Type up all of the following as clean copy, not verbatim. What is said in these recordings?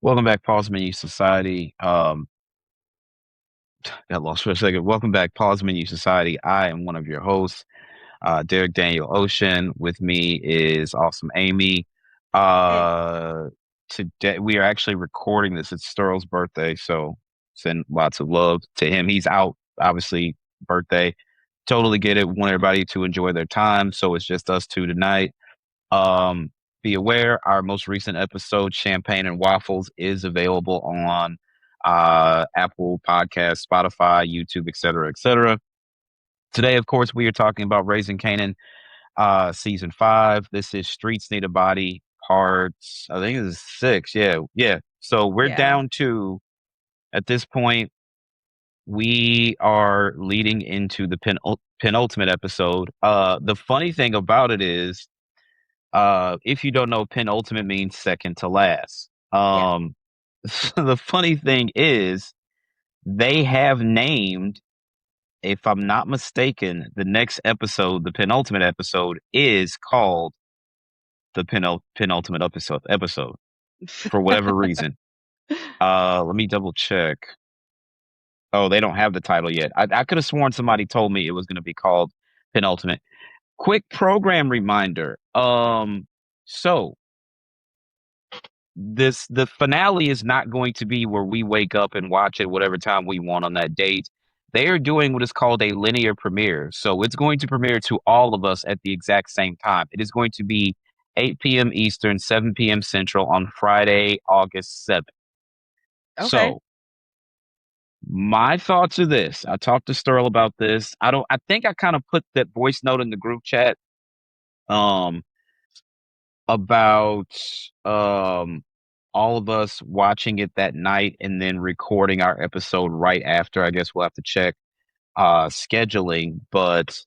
Welcome back, Paul's Menu Society. Got lost for a second. Welcome back, Paul's Menu Society. I am one of your hosts, Derrick Daniel Ocean. With me is awesome Amy. Hey. Uh, Today we are actually recording this. It's Sterl's birthday, so send lots of love to him. He's out, obviously, birthday. Totally get it. Want everybody to enjoy their time, so it's just us two tonight. Um, be aware, our most recent episode, Champagne and Waffles, is available on Apple Podcasts, Spotify, YouTube, etc., etc. Today, of course, we are talking about Raising Kanan, season 5. This is Streets Need a Body, parts. I think this is 6. Yeah, yeah. So we're Yeah. down to at this point. We are leading into the penultimate episode. The funny thing about it is if you don't know, penultimate means second to last. Yeah. The funny thing is, they have named, if I'm not mistaken, the next episode, the penultimate episode, is called the penultimate episode for whatever reason. Let me double check. Oh, they don't have the title yet. I could have sworn somebody told me it was going to be called penultimate. Quick program reminder. So the finale is not going to be where we wake up and watch it whatever time we want on that date. They are doing what is called a linear premiere. So it's going to premiere to all of us at the exact same time. It is going to be 8 p.m. Eastern, 7 p.m. Central on Friday, August 7th. Okay. So my thoughts are this. I talked to Sterl about this. I think I kind of put that voice note in the group chat. Um, about um all of us watching it that night and then recording our episode right after. I guess we'll have to check scheduling, but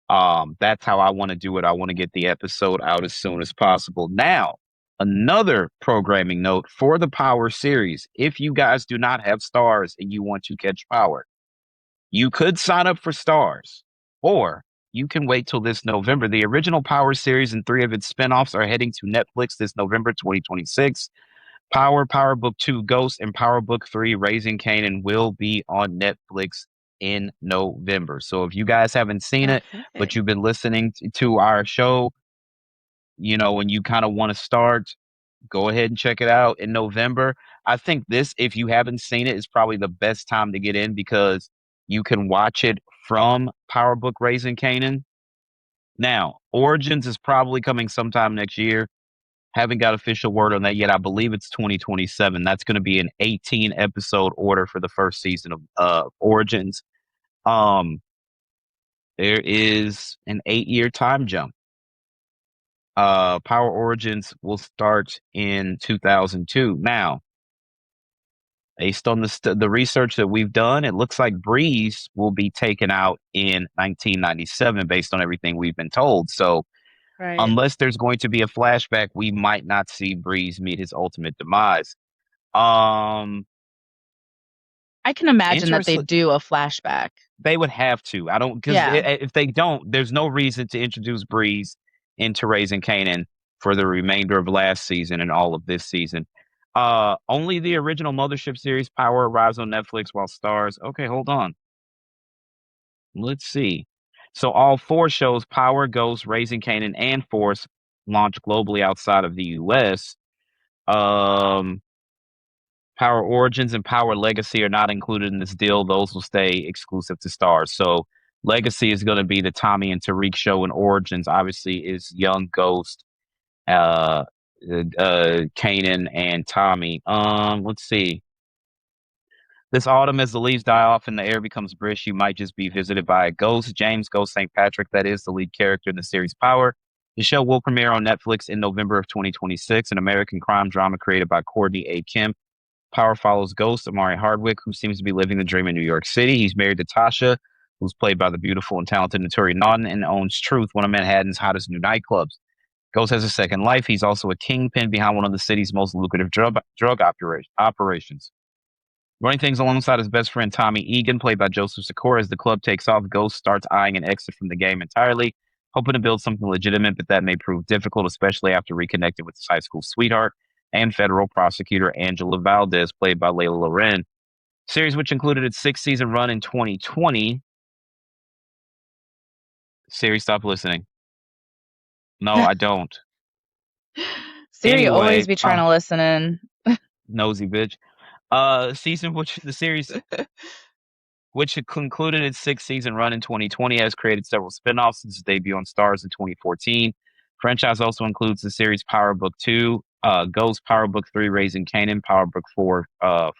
that's how I want to do it. I want to get the episode out as soon as possible. Now, another programming note for the Power series. If you guys do not have stars and you want to catch Power, you could sign up for stars, or you can wait till this November. The original Power series and 3 of its spinoffs are heading to Netflix this November 2026. Power, Power Book 2 Ghost, and Power Book 3 Raising Kanan will be on Netflix in November. So if you guys haven't seen it, but Okay. you've been listening to our show, and you kind of want to start, go ahead and check it out in November. I think this, if you haven't seen it, is probably the best time to get in because you can watch it from Power Book Raising Kanan. Now, Origins is probably coming sometime next year. Haven't got official word on that yet. I believe it's 2027. That's going to be an 18 episode order for the first season of Origins. Um, there is an 8 year time jump. Power Origins will start in 2002. Now, based on the research that we've done, it looks like Breeze will be taken out in 1997, based on everything we've been told. So, Right. unless there's going to be a flashback, we might not see Breeze meet his ultimate demise. Um, I can imagine that they Interesting. do a flashback. They would have to. I don't because Yeah. if they don't, there's no reason to introduce Breeze into Raising Kanan for the remainder of last season and all of this season. Only the original Mothership series Power arrives on Netflix while Stars. Okay, hold on. Let's see. So all 4 shows, Power, Ghost, Raising Kanan, and Force, launch globally outside of the US. Um, Power Origins and Power Legacy are not included in this deal. Those will stay exclusive to Stars. So Legacy is going to be the Tommy and Tariq show, and Origins obviously is Young Ghost, uh, Kanan, and Tommy. Let's see. This autumn, as the leaves die off and the air becomes brisk, you might just be visited by a ghost. James Ghost St. Patrick, that is the lead character in the series Power. The show will premiere on Netflix in November of 2026, an American crime drama created by Courtney A. Kemp. Power follows Ghost, Amari Hardwick, who seems to be living the dream in New York City. He's married to Tasha, who's played by the beautiful and talented Naturi Naughton, and owns Truth, one of Manhattan's hottest new nightclubs. Ghost has a second life. He's also a kingpin behind one of the city's most lucrative operations. Running things alongside his best friend Tommy Egan, played by Joseph Sikora, as the club takes off, Ghost starts eyeing an exit from the game entirely, hoping to build something legitimate, but that may prove difficult, especially after reconnecting with his high school sweetheart. and federal prosecutor Angela Valdez, played by Layla Loren. Series which included its six-season run in 2020. Siri, stop listening. No, I don't. Siri always Anyway, be trying to listen in. nosy bitch. Season which the series which had concluded its six-season run in 2020, has created several spin-offs since its debut on Stars in 2014. Franchise also includes the series Power Book 2, Ghost, Power Book 3, Raising Kanan, Power Book 4,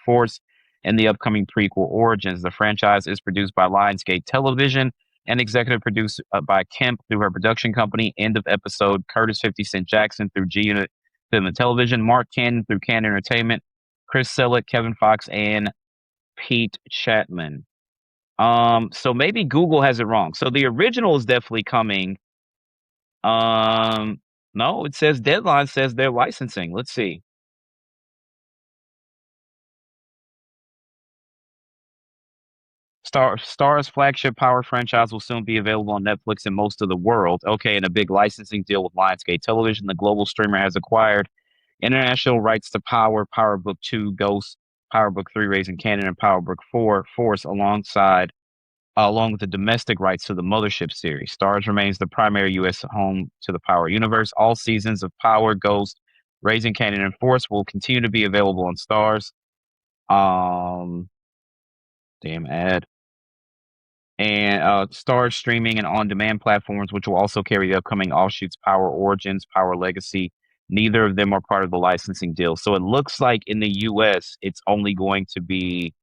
Force, and the upcoming prequel Origins. The franchise is produced by Lionsgate Television and executive produced by Kemp through her production company, End of Episode, Curtis 50 Cent Jackson through G Unit Film and Television, Mark Cannon through Cannon Entertainment, Chris Selleck, Kevin Fox, and Pete Chatman. So maybe Google has it wrong. So the original is definitely coming. Um, no, it says Deadline says they're licensing. Let's see. Star's flagship Power franchise will soon be available on Netflix in most of the world. Okay, and a big licensing deal with Lionsgate Television. The global streamer has acquired international rights to Power, Power Book 2, Ghost, Power Book 3, Raising Kanan, and Power Book 4, Force, along with the domestic rights to the Mothership series. Stars remains the primary U.S. home to the Power universe. All seasons of Power, Ghost, Raising Kanan, and Force will continue to be available on Stars. Um, damn ad. And Stars streaming and on-demand platforms, which will also carry the upcoming offshoots Power Origins, Power Legacy. Neither of them are part of the licensing deal. So it looks like in the U.S., it's only going to be.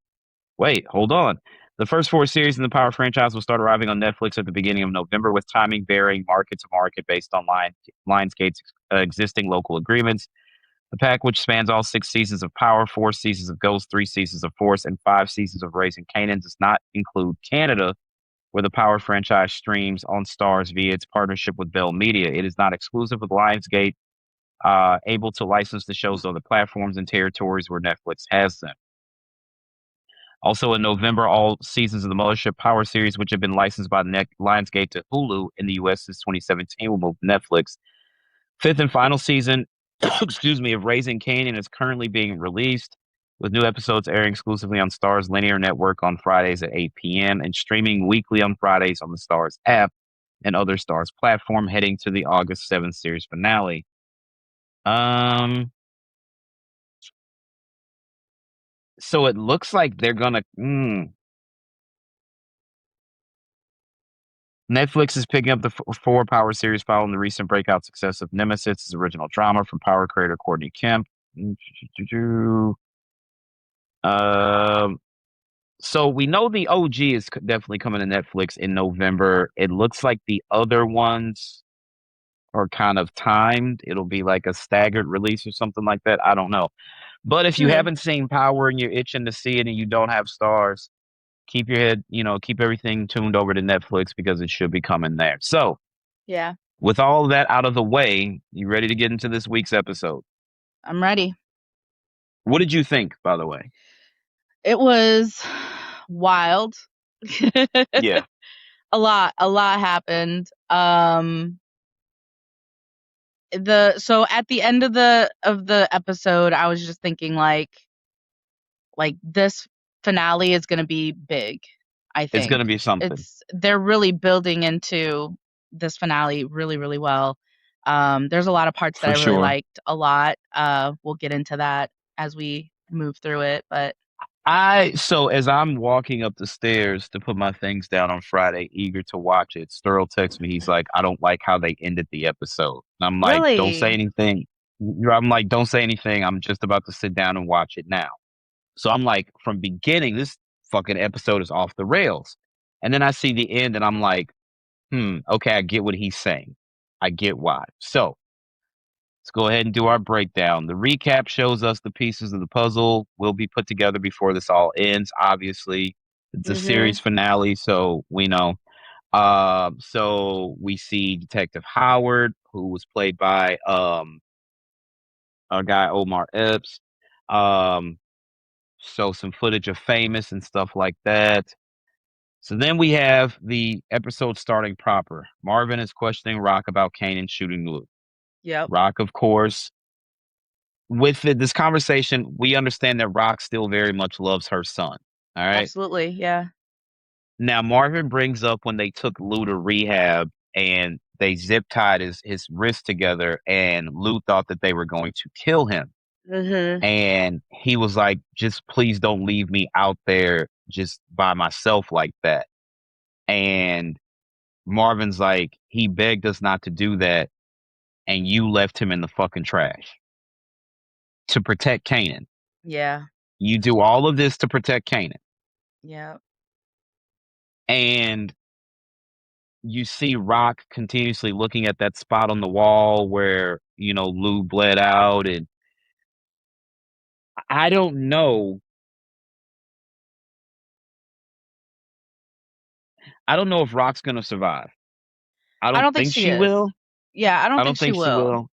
Wait, hold on. The first four series in the Power franchise will start arriving on Netflix at the beginning of November, with timing varying market to market based on Lionsgate's existing local agreements. The pack, which spans all six seasons of Power, four seasons of Ghost, three seasons of Force, and five seasons of Raising Kanan, does not include Canada, where the Power franchise streams on Stars via its partnership with Bell Media. It is not exclusive with Lionsgate, able to license the shows to other platforms and territories where Netflix has them. Also in November, all seasons of the Mothership Power series, which have been licensed by Lionsgate to Hulu in the U.S. since 2017, will move to Netflix. Fifth and final season, excuse me, of Raising Kanan is currently being released, with new episodes airing exclusively on Starz linear network on Fridays at 8 p.m. and streaming weekly on Fridays on the Starz app and other Starz platform, heading to the August 7th series finale. So it looks like they're gonna. Netflix is picking up the four Power series following the recent breakout success of Nemesis' original drama from Power creator Courtney Kemp. Um, so we know the OG is definitely coming to Netflix in November. It looks like the other ones are kind of timed. It'll be like a staggered release or something like that. I don't know. But if you Hmm. haven't seen Power and you're itching to see it and you don't have Stars, keep your head, keep everything tuned over to Netflix because it should be coming there. So, Yeah, with all of that out of the way, you ready to get into this week's episode? I'm ready. What did you think, by the way? It was wild. Yeah, A lot happened. So at the end of the episode, I was just thinking like this finale is going to be big. I it's think gonna be something they're really building into this finale really really well. There's a lot of parts that for I really sure. liked a lot. We'll get into that as we move through it, but So as I'm walking up the stairs to put my things down on Friday, eager to watch it, Sterl texts me. He's like, "I don't like how they ended the episode." And I'm like, "Don't say really, anything." I'm like, "Don't say anything. I'm just about to sit down and watch it now." So I'm like, from beginning, this fucking episode is off the rails. And then I see the end, and I'm like, okay, I get what he's saying. I get why. So let's go ahead and do our breakdown. The recap shows us the pieces of the puzzle will be put together before this all ends. Obviously, it's a mhm, series finale, so we know. So we see Detective Howard, who was played by our guy Omar Epps. Um, so some footage of Famous and stuff like that. So then we have the episode starting proper. Marvin is questioning Rock about Kanan shooting Luke. yep, Rock, of course, with this conversation, we understand that Rock still very much loves her son. All right. Absolutely. Yeah. Now Marvin brings up when they took Lou to rehab and they zip tied his wrist together, and Lou thought that they were going to kill him. Mhm. And he was like, just please don't leave me out there just by myself like that. And Marvin's like, he begged us not to do that, and you left him in the fucking trash to protect Kanan. Yeah. You do all of this to protect Kanan. Yeah. And you see Rock continuously looking at that spot on the wall where, Lou bled out. And I don't know. I don't know if Rock's going to survive. I I don't don't think think she she is. will. Yeah, I don't I think don't she think she will. will.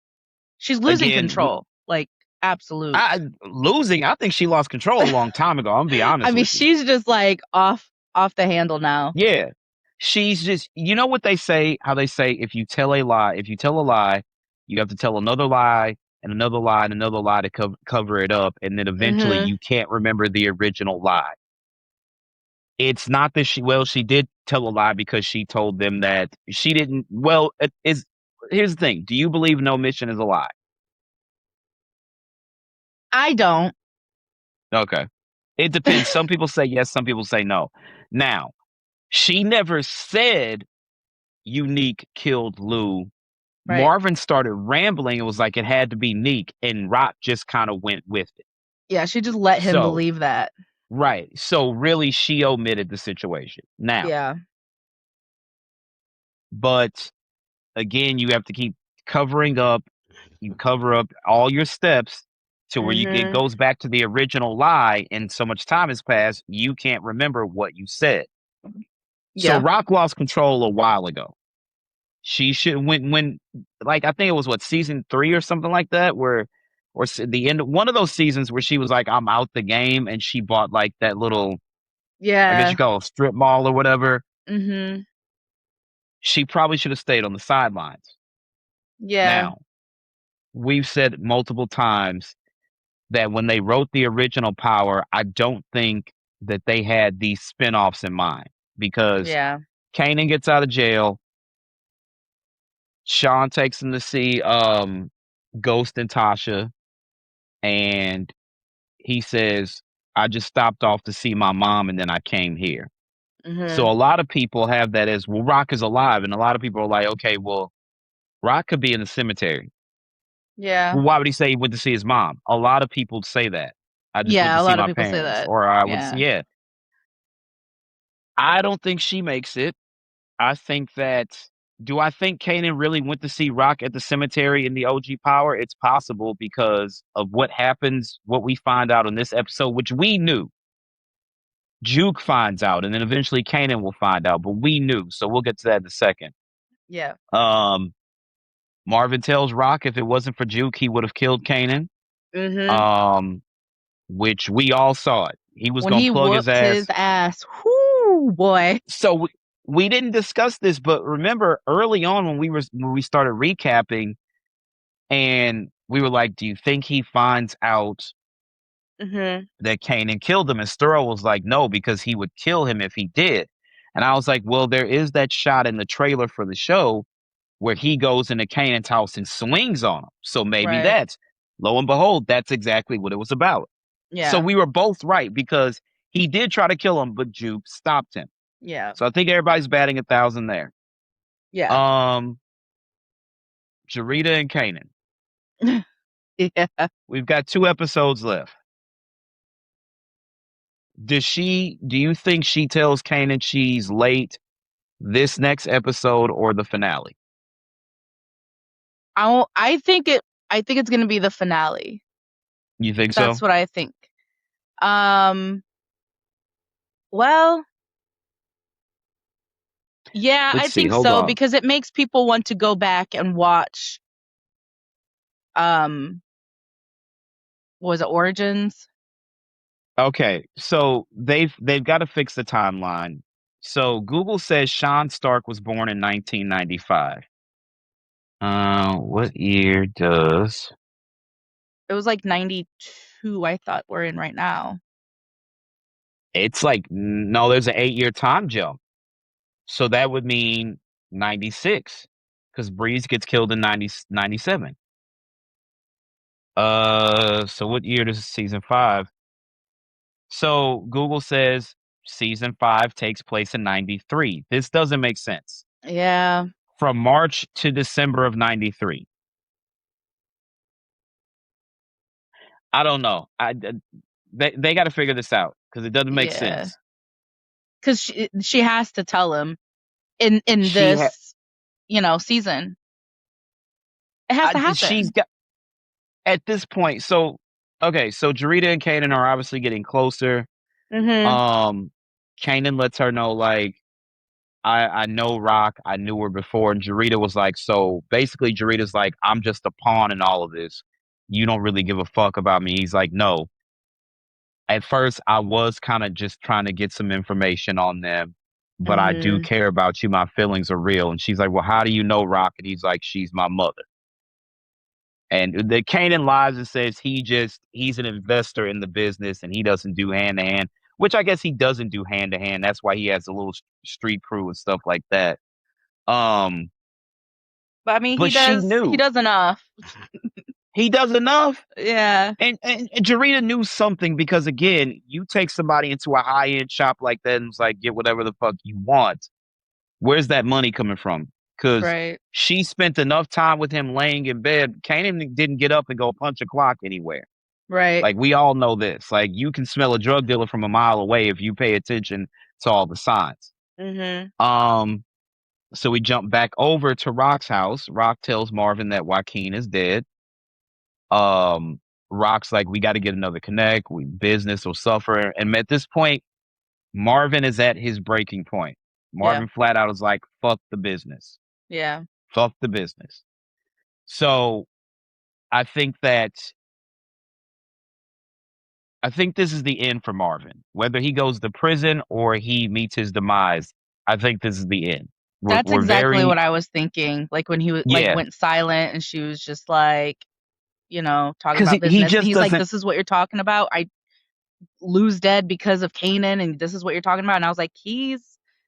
She's losing Again, control. Like, absolute. losing, I think she lost control a long time ago. I'm gonna be I honest mean, with you. she's just like off the handle now. Yeah. She's just, what they say, how they say, if you tell a lie, you have to tell another lie and another lie and another lie to cover it up. And then eventually Mhm. you can't remember the original lie. It's not that she did tell a lie because she told them that she didn't. Here's the thing. Do you believe no mission is a lie? I don't. Okay. It depends. Some people say yes, some people say no. Now, she never said Unique killed Lou. Right. Marvin started rambling. It was like it had to be Neek, and Rock just kind of went with it. Yeah, she just let him So, believe that. right. So, really, she omitted the situation. Now, Yeah. but again, you have to keep covering up. You cover up all your steps to where it Mhm. goes back to the original lie, and so much time has passed, you can't remember what you said. So, Yeah. Rock lost control a while ago. She should when like I think it was what season 3 or something like that the end of one of those seasons where she was like I'm out the game, and she bought like that little, I guess you Yeah. call it a strip mall or whatever. Mhm. She probably should have stayed on the sidelines. Yeah. Now, we've said multiple times that when they wrote the original Power, I don't think that they had these spin-offs in mind, because Yeah. Kanan gets out of jail. Sean takes him to see Ghost and Tasha, and he says, I just stopped off to see my mom and then I came here. So Mhm. a lot of people have that as, well, Rock is alive. And a lot of people are like, okay, well, Rock could be in the cemetery. Yeah. Well, why would he say he went to see his mom? A lot of people say that. I just went Yeah, to a see lot of my people say parents. that. Or I would say, Yeah. yeah. I don't think she makes it. I think that, do I think Kanan really went to see Rock at the cemetery in the OG Power? It's possible because of what happens, what we find out in this episode, which we knew. Juke finds out, and then eventually Kanan will find out, but we knew, so we'll get to that in a second. Yeah. Um, Marvin tells Rock if it wasn't for Juke, he would have killed Kanan. Mhm. Um, which we all saw it. He was When gonna he plug his whooped his ass. ass. Whoo, boy. So we didn't discuss this, but remember early on when we started recapping, and we were like, "Do you think he finds out Mhm. that Kanan killed him?" And Sturrow was like, "No, because he would kill him if he did." And I was like, "Well, there is that shot in the trailer for the show where he goes into Kanan's house and swings on him. So maybe Right. lo and behold, that's exactly what it was about." So Yeah. we were both right because he did try to kill him, but Jupe stopped him. Yeah. So I think everybody's batting 1,000 there. Yeah. Um, Jarita and Kanan. Yeah. We've got 2 episodes left. Do you think she tells Kanan she's late this next episode or the finale? I think it's gonna be the finale. You think That's so? what I think. Um, well, yeah, Let's I see. think Hold so on. because it makes people want to go back and watch, um, what was it, Origins? Okay, so they've got to fix the timeline. So Google says Sean Stark was born in 1995. What year does It was like 92, I thought we're in right now. It's like, no, there's an 8-year time jump. So that would mean 96 because Breeze gets killed in 97. So what year does season 5? So Google says season 5 takes place in 93. This doesn't make sense. Yeah. From March to December of 93. I don't know. They got to figure this out because it doesn't make Yeah. sense. Cuz she has to tell him in She ha- this, season. It has to she's happen. got at this point. So okay, so Jarita and Kanan are obviously getting closer. Mhm. Kanan lets her know like I know Rock. I knew her before, and Jarita was like, so basically, Jarita's like, I'm just a pawn in all of this. You don't really give a fuck about me. He's like, no. At first, I was kind of just trying to get some information on them, but I do Mhm. care about you. My feelings are real. And she's like, well, how do you know Rock? And he's like, she's my mother. And the Kanan lies and says he's an investor in the business and he doesn't do hand to hand, which I guess he doesn't do hand to hand. That's why he has a little street crew and stuff like that. Um, But I mean, but she he knew does enough. he does enough. Yeah. And Jarita knew something because again, you take somebody into a high end shop like that and it's like, get whatever the fuck you want. Where's that money coming from? Because Right. she spent enough time with him laying in bed. Kanan didn't get up and go punch a clock anywhere. Right. Like we all know this. Like you can smell a drug dealer from a mile away if you pay attention to all the signs. Mhm. Um, so we jump back over to Rock's house. Rock tells Marvin that Joaquin is dead. Um, Rock's like, we got to get another connect. We business will suffer. And at this point, Marvin is at his breaking point. Yeah. Marvin flat out is like, fuck the business. Yeah. Fuck the business. So I think that I think this is the end for Marvin. Whether he goes to prison or he meets his demise, I think this is the end. That's We're exactly what very I was thinking. Like when he like yeah, went silent and she was just like, talking because about he business and just he's like, doesn't. "This is what you're talking about. I lose dead because of Kanan and this is what you're talking about." And I was like, he's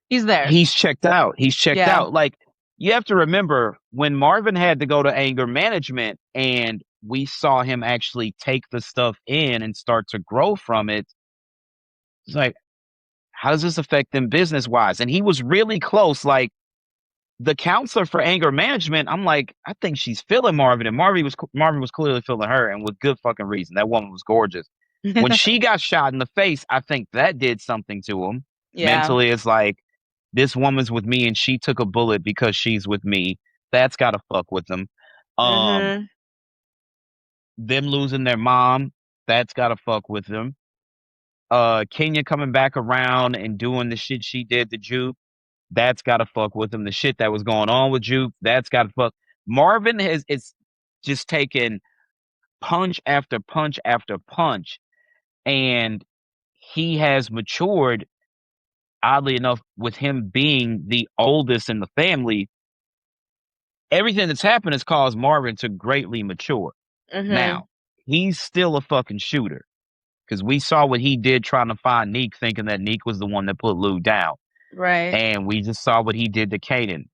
there. He's checked out. He's checked Yeah. out. Like you have to remember when Marvin had to go to anger management, and we saw him actually take the stuff in and start to grow from it. It's like, how does this affect them business wise? And he was really close. Like the counselor for anger management, I'm like, I think she's feeling Marvin, and Marvin was clearly feeling her, and with good fucking reason. That woman was gorgeous. When she got shot in the face, I think that did something to him Yeah. mentally. It's like this woman's with me, and she took a bullet because she's with me. That's gotta fuck with them. Um, Mhm. them losing their mom, that's gotta fuck with them. Kenya coming back around and doing the shit she did to Juke, that's gotta fuck with him. The shit that was going on with Juke, that's gotta fuck. Marvin has it's just taken punch after punch after punch, and he has matured. Oddly enough, with him being the oldest in the family, everything that's happened has caused Marvin to greatly mature. Mhm. Now, he's still a fucking shooter because we saw what he did trying to find Neek, thinking that Neek was the one that put Lou down. Right. And we just saw what he did to Kaden.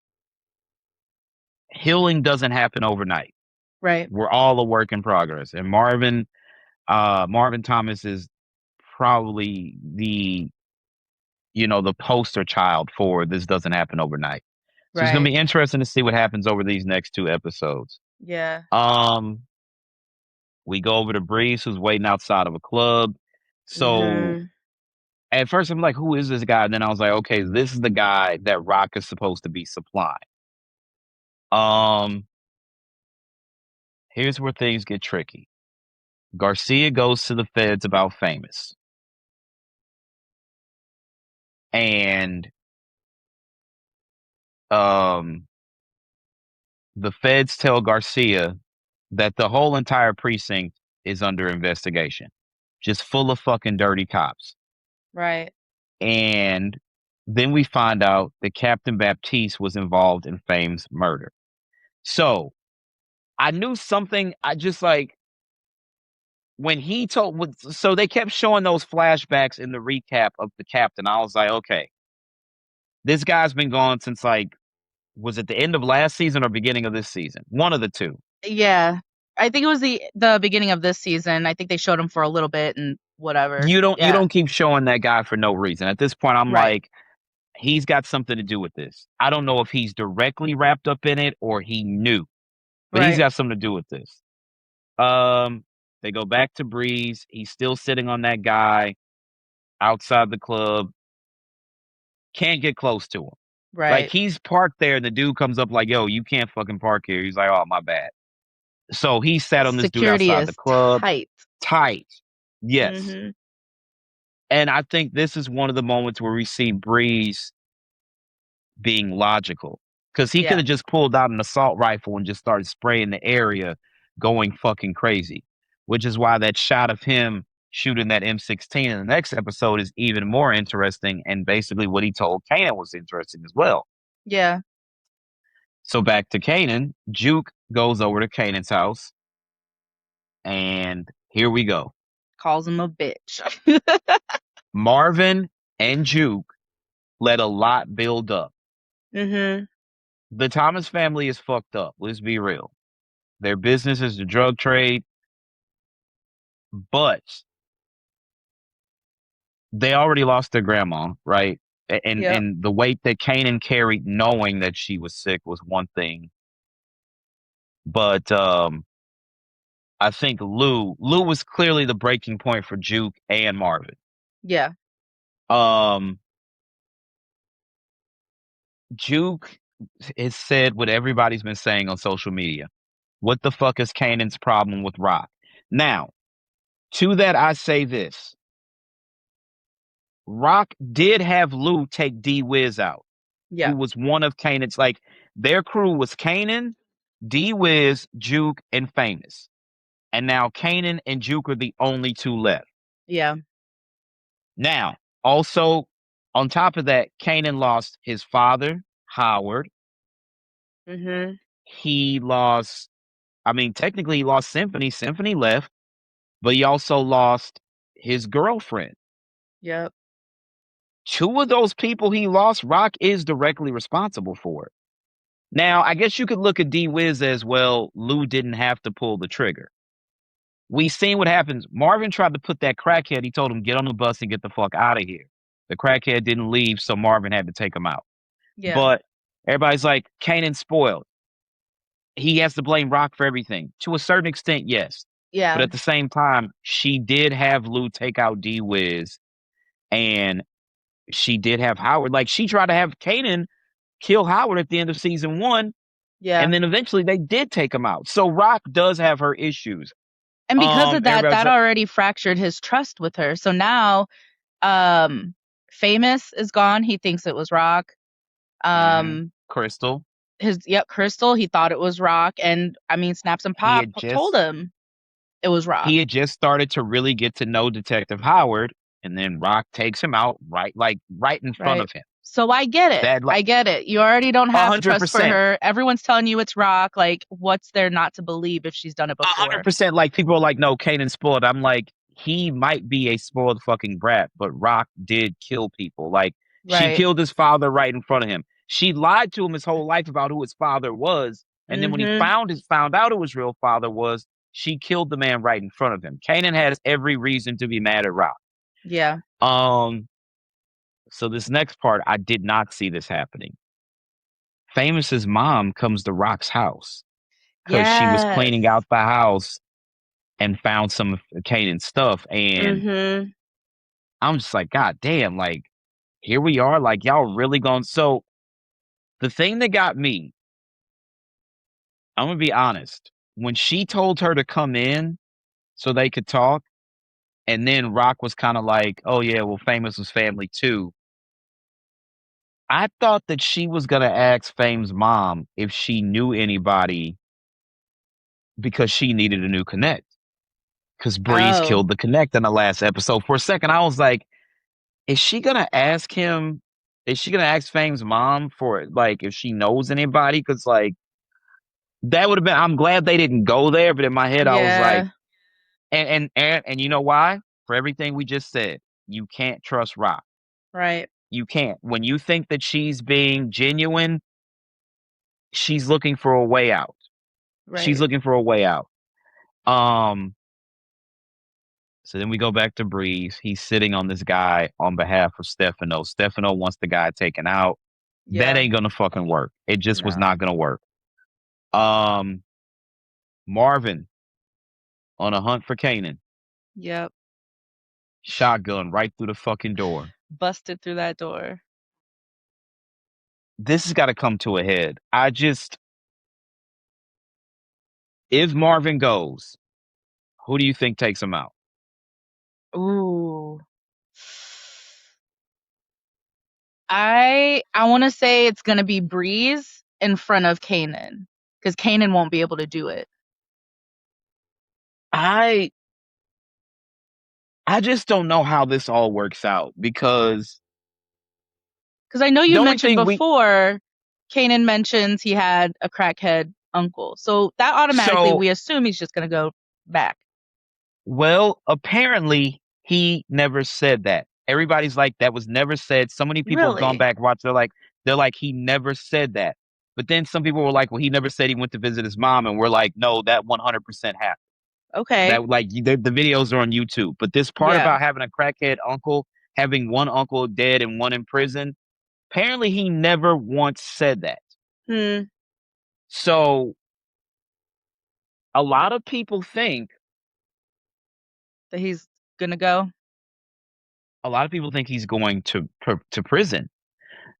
Healing doesn't happen overnight. Right. We're all a work in progress. And Marvin Thomas is probably the poster child for this doesn't happen overnight. So it's gonna Right. be interesting to see what happens over these next 2 episodes. Yeah. Um, we go over to Breeze, who's waiting outside of a club. So Mhm. at first I'm like, who is this guy? And then I was like, okay, this is the guy that Rock is supposed to be supplying. Um, here's where things get tricky. Garcia goes to the feds about Famous. And um the feds tell Garcia that the whole entire precinct is under investigation, just full of fucking dirty cops. Right. And then we find out that Captain Baptiste was involved in Fame's murder. So I knew something. I just like when he told, so they kept showing those flashbacks in the recap of the captain. I was like, okay, this guy's been gone since like, was it the end of last season or beginning of this season? One of the two. Yeah. I think it was the beginning of this season. I think they showed him for a little bit and whatever. You Yeah. don't keep showing that guy for no reason. At this point, I'm Right. like, he's got something to do with this. I don't know if he's directly wrapped up in it or he knew, but he's Right. got something to do with this. Um, they go back to Breeze. He's still sitting on that guy outside the club. Can't get close to him. Like Right. he's parked there, and the dude comes up like, "Yo, you can't fucking park here." He's like, "Oh, my bad." So he sat on this dude Security outside the is club, tight. tight. Yes, Mhm. and I think this is one of the moments where we see Breeze being logical because he could Yeah. have just pulled out an assault rifle and just started spraying the area, going fucking crazy. Which is why that shot of him shooting that M16 in the next episode is even more interesting, and basically what he told Kanan was interesting as well. Yeah. So back to Kanan, Juke goes over to Kanan's house, and here we go. Calls him a bitch. Marvin and Juke let a lot build up. Mhm. The Thomas family is fucked up. Let's be real. Their business is the drug trade, but they already lost their grandma, right? Yep. And the weight that Kanan carried, knowing that she was sick, was one thing. But I think Lou was clearly the breaking point for Juke and Marvin. Yeah. Um, Juke has said what everybody's been saying on social media. What the fuck is Kanan's problem with Rock? Now, to that, I say this. Rock did have Lou take D Wiz out, who Yeah. was one of Kanan's, like, their crew was Kanan, D Wiz, Juke, and Famous. And now Kanan and Juke are the only two left. Yeah. Now, also, on top of that, Kanan lost his father, Howard. Mhm. He lost, I mean, technically he lost Symphony. Symphony left, but he also lost his girlfriend. Yep. Two of those people he lost, Rock is directly responsible for it. Now, I guess you could look at D Wiz as well. Lou didn't have to pull the trigger. We seen what happens. Marvin tried to put that crackhead. He told him, get on the bus and get the fuck out of here. The crackhead didn't leave, so Marvin had to take him out. Yeah. But everybody's like, Kanan spoiled. He has to blame Rock for everything. To a certain extent, yes. But Yeah. at the same time, she did have Lou take out D Wiz, and she did have Howard. Like, she tried to have Kanan kill Howard at the end of season one, Yeah. and then eventually they did take him out. So Rock does have her issues. And because of that, Everybody's that like, already fractured his trust with her. So now, Famous is gone. He thinks it was Rock. Crystal. Crystal, he thought it was Rock, and I mean, Snaps and He Pop had told just him it was Rock. he had just started to really get to know Detective Howard, and then Rock takes him out right in front Right. of him. So I get it. That like I get it. You already don't a have hundred trust for percent. her. Everyone's telling you it's Rock. Like, what's there not to believe if she's done it before? 100%. Like people are like, no, Kanan's spoiled. I'm like, he might be a spoiled fucking brat, but Rock did kill people. Like she Right. killed his father right in front of him. She lied to him his whole life about who his father was, and then when he Mhm. found out who his real father was, she killed the man right in front of him. Kanan has every reason to be mad at Rock. Yeah. Um, so this next part, I did not see this happening. Famous's mom comes to Rock's house because she was Yes. cleaning out the house and found some of Kanan's stuff. And Mhm. I'm just like, God damn, like, here we are. Like, y'all really going. So, the thing that got me, I'm going to be honest. When she told her to come in so they could talk, and then Rock was kind of like, oh, yeah, well, Famous was family too. I thought that she was going to ask Fame's mom if she knew anybody because she needed a new connect. Because Breeze Oh. killed the connect in the last episode. For a second, I was like, is she gonna ask him? Is she gonna ask Fame's mom for like if she knows anybody? Because like that would have been. I'm glad they didn't go there, but in my head I was like, Yeah. And you know why? For everything we just said, you can't trust Rock. Right. You can't. When you think that she's being genuine, she's looking for a way out. She's Right. looking for a way out. Um, so then we go back to Breeze. He's sitting on this guy on behalf of Stefano. Stefano wants the guy taken out. That Yeah. ain't gonna fucking work. It just was No. not gonna work. Um, Marvin on a hunt for Kanan. Yep. Shotgun right through the fucking door. Busted through that door. This has got to come to a head. If Marvin goes, who do you think takes him out? Ooh. I want to say it's going to be Breeze in front of Kanan cuz Kanan won't be able to do it. I I just don't know how this all works out because Cuz I know the you only mentioned thing we before Kanan mentions he had a crackhead uncle. So that automatically so we assume he's just going to go back. well apparently he never said that. Everybody's like that was never said. So many people have gone Really? back watch they're like he never said that. But then some people were like, well, he never said he went to visit his mom, and we're like, no, that 100% happened. Okay. That like the videos are on YouTube. But this part Yeah. about having a crackhead uncle, having one uncle dead and one in prison, apparently he never once said that. Hmm. So a lot of people think That he's going to go. he's going to prison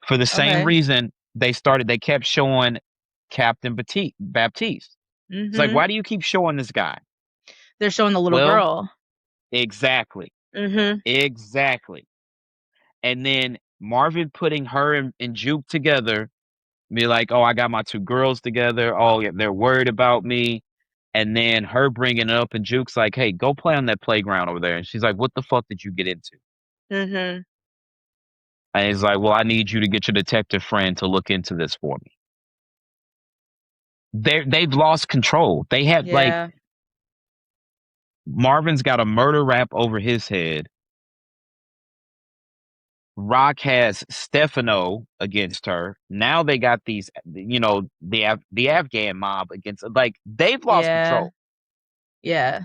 for the same Okay. reason they kept showing Captain Baptiste. It's like, Mhm. why do you keep showing this guy? They're showing the little Well, girl. exactly. Mhm. Exactly. And then Marvin putting her and Juke together, be like, oh, I got my two girls together. Oh, yeah, they're worried about me. And then her bringing it up, and Juke's like, hey, go play on that playground over there. And she's like, what the fuck did you get into? Mhm. And he's like, well, I need you to get your detective friend to look into this for me. They've lost control. They had like Yeah. Marvin's got a murder rap over his head. Rock has Stefano against her. Now they got these, the Afghan mob against. Like they've lost Yeah. control. Yeah.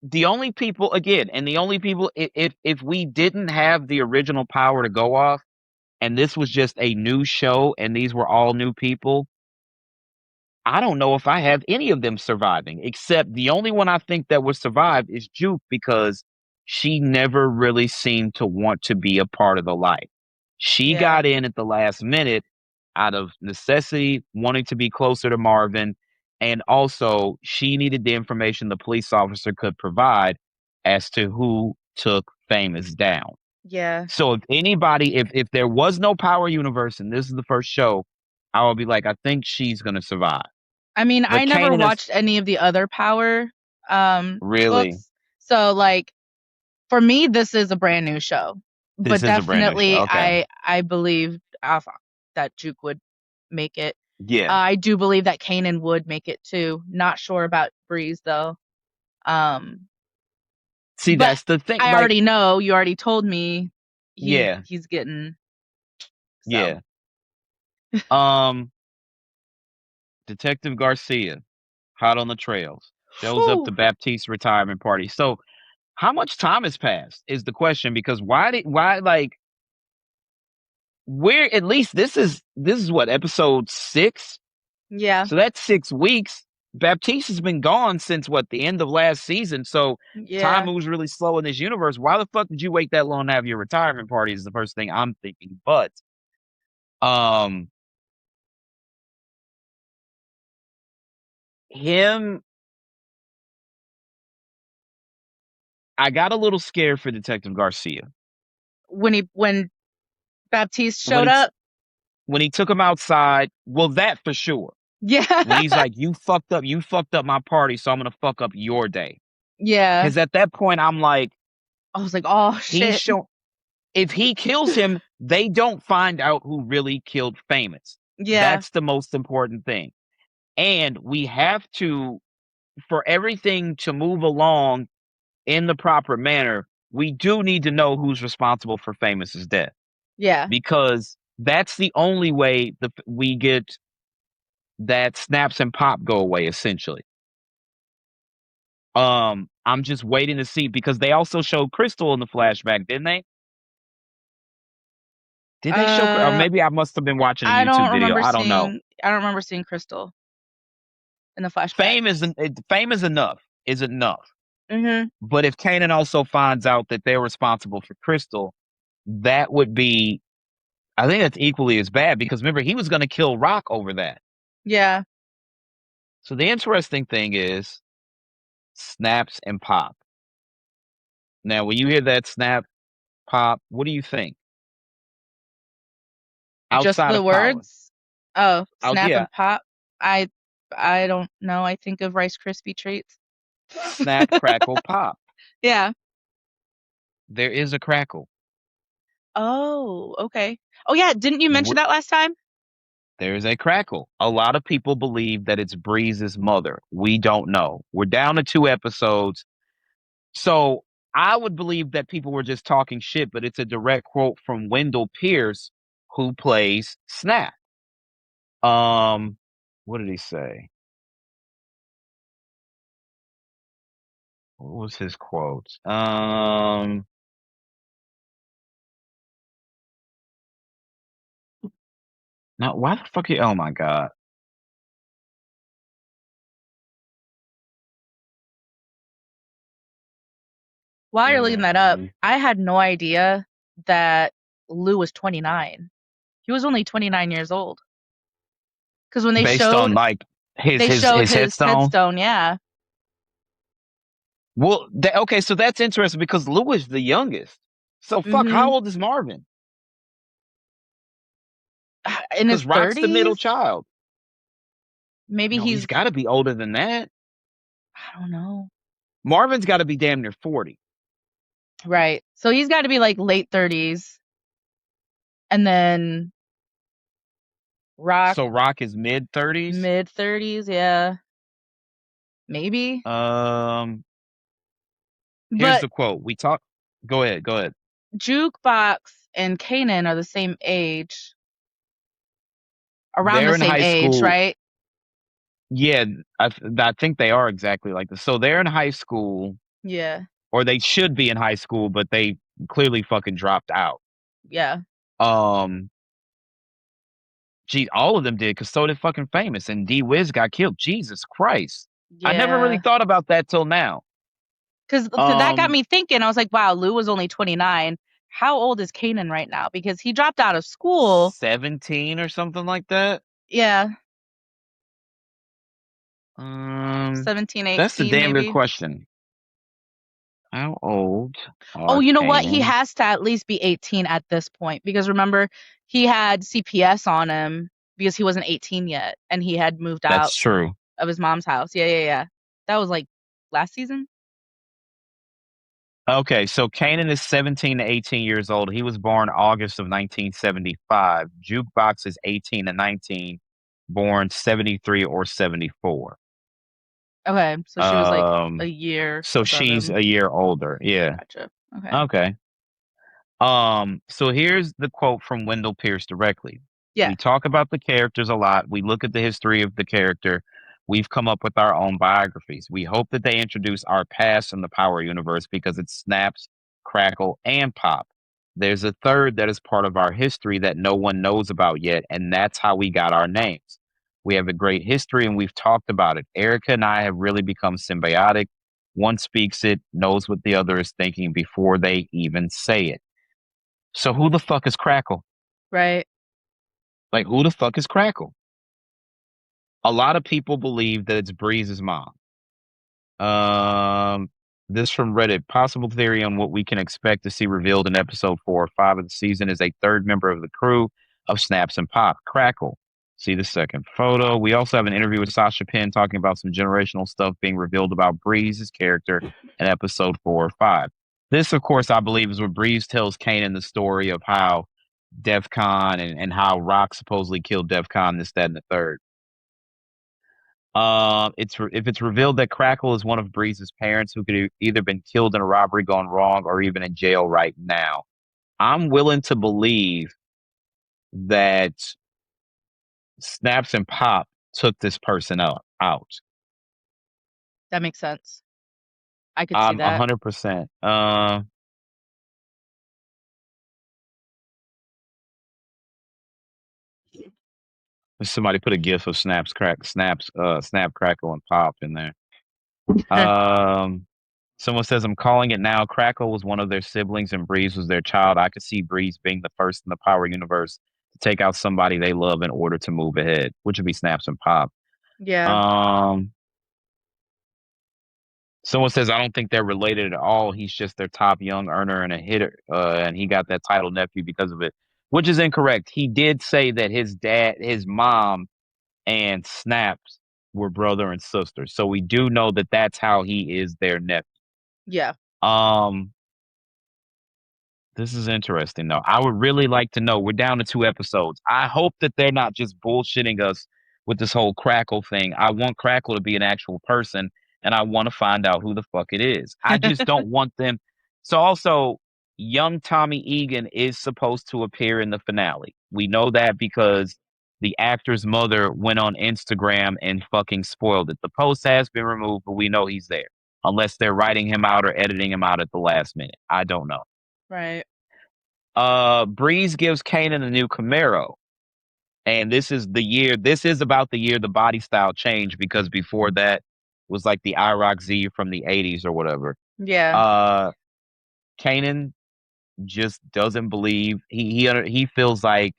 The only people again, and the only people if we didn't have the original power to go off, and this was just a new show, and these were all new people, I don't know if I have any of them surviving, except the only one I think that would survive is Juke because she never really seemed to want to be a part of the life. She Yeah. got in at the last minute out of necessity, wanting to be closer to Marvin, and also she needed the information the police officer could provide as to who took Famous down. Yeah. So if anybody, if there was no Power Universe and this is the first show, I would be like, I think she's gonna survive. I mean, I But never Kanan is watched any of the other Power really books. So like for me this is a brand new show. this But is a brand new show. definitely Okay. I believe that Juke would make it. Yeah. I do believe that Kanan would make it too. Not sure about Breeze though. Um See, but that's the thing. I Like, already know, you already told me yeah, he's getting so. yeah. Um, Detective Garcia, hot on the trails, shows up to Whew. Baptiste's retirement party. So how much time has passed is the question, because why like we're at least this is what, episode 6? Yeah. So that's 6 weeks. Baptiste has been gone since what, the end of last season. So time Yeah. moves really slow in this universe. Why the fuck did you wait that long to have your retirement party is the first thing I'm thinking. But um him I got a little scared for Detective Garcia. When Baptiste When showed he t- up. when he took him outside, well, that for sure. When Yeah. he's like, you fucked up my party, so I'm gonna fuck up your day. Yeah. Because at that point, I'm like, I was like, "Oh he's shit." show if he kills him, they don't find out who really killed Famous. Yeah. That's the most important thing. And we have to, for everything to move along. in the proper manner, we do need to know who's responsible for Famous's death Yeah. because that's the only way we get that Snaps and Pop go away, essentially. I'm just waiting to see because they also showed Crystal in the flashback, didn't they? Did they show? Or Uh, maybe I must have been watching a YouTube video. I don't know. I don't remember seeing Crystal in the flashbacks. Fame is enough. Is enough. Mhm. But if Kanan also finds out that they're responsible for Crystal, that would be. I think that's equally as bad because remember he was going to kill Rock over that. Yeah. So the interesting thing is Snaps and Pop. Now, when you hear that snap, pop, what do you think? Just Outside the of power. words? Oh, Out, snap yeah. and pop. I I don't know. I think of Rice Krispie treats. Snap, crackle, pop. Yeah. There is a crackle. Oh, okay. Oh yeah, didn't you mention Wh- that last time? There is a crackle. A lot of people believe that it's Breeze's mother. We don't know. We're down to 2 episodes. So I would believe that people were just talking shit, but it's a direct quote from Wendell Pierce, who plays Snap. Um, what did he say? What was his quote? No, why the fuck? Oh my god. While you're looking that up, Mm, I had no idea that Lou was 29. He was only 29 years old. Because when based on like they showed his his headstone. headstone, yeah. Well, okay, so that's interesting because Lou is the youngest. So fuck, how Mhm. old is Marvin? In his Because Rock's the middle 30s? child. Maybe No, he's he's got to be older than that. I don't know. Marvin's got to be damn near 40. Right. So he's got to be like late 30s and then Rock So Rock is mid 30s. mid 30s, yeah. Maybe. Um, here's But the quote. We talk. Go ahead. Go ahead. Jukebox and Kanan are the same age. Around the They're in same high age, school. right? Yeah, I think they are exactly like this. So they're in high school, Yeah. or they should be in high school, but they clearly fucking dropped out. Yeah. Um, Gee, all of them did, because so did fucking Famous, and D Wiz got killed. Jesus Christ. I never really Yeah. thought about that till now. Cuz that got Um, me thinking. I was like, wow, Lou was only 29. How old is Kanan right now? Because he dropped out of school. 17 or something like that. Yeah. Um, 17, that's a 18 damn good maybe. question. How old Oh, are you know what? He Kanan? has to at least be 18 at this point because remember, he had CPS on him because he wasn't 18 yet and he had moved out That's true. of his mom's house. Yeah, yeah, yeah. That was like last season? Okay, so Kanan is 17 to 18 years old. He was born August of 1975. Jukebox is 18 to 19, born 73 or 74. Okay, so she was like a Um, year so above she's him. a year older. Yeah. Gotcha. Okay. Okay. So here's the quote from Wendell Pierce directly. Yeah, We talk about the characters a lot. We look at the history of the character. We've come up with our own biographies. We hope that they introduce our past in the Power universe because it snaps, crackle, and pop. There's a third that is part of our history that no one knows about yet, and that's how we got our names. We have a great history and we've talked about it. Erica and I have really become symbiotic. One speaks it, knows what the other is thinking before they even say it. So who the fuck is Crackle? right. Like who the fuck is Crackle? A lot of people believe that it's Breeze's mom. Um, this from Reddit. Possible theory on what we can expect to see revealed in episode 4 or 5 of the season is a third member of the crew of Snaps and Pop, Crackle. See the second photo. We also have an interview with Sasha Penn talking about some generational stuff being revealed about Breeze's character in episode 4 or 5. This, of course, I believe is where Breeze tells Kanan the story of how DEF CON and how Rock supposedly killed DEF CON, this, that, and the third. If it's revealed that Crackle is one of Breeze's parents who could either been killed in a robbery gone wrong or even in jail right now, I'm willing to believe that Snaps and Pop took this person out. That makes sense. I could see I'm that. 100%. Somebody put a gif of Snap, Crackle, and Pop in there. Um, Someone says, I'm calling it now. Crackle was one of their siblings and Breeze was their child. I could see Breeze being the first in the Power universe to take out somebody they love in order to move ahead, which would be Snaps and Pop. Yeah. Um, Someone says, I don't think they're related at all. He's just their top young earner and a hitter, and he got that title nephew because of it, which is incorrect. He did say that his mom, and Snaps were brother and sister. So we do know that that's how he is their nephew. Yeah. Um, this is interesting though. I would really like to know. We're down to 2 episodes. I hope that they're not just bullshitting us with this whole Crackle thing. I want Crackle to be an actual person, and I want to find out who the fuck it is. I just don't want them. So also, young Tommy Egan is supposed to appear in the finale. We know that because the actor's mother went on Instagram and fucking spoiled it. The post has been removed, but we know he's there. Unless they're writing him out or editing him out at the last minute. I don't know. Right. Breeze gives Kanan a new Camaro. And this is about the year the body style changed because before that was like the IROC Z from the 80s or whatever. Yeah. Uh Kanan just doesn't believe he feels like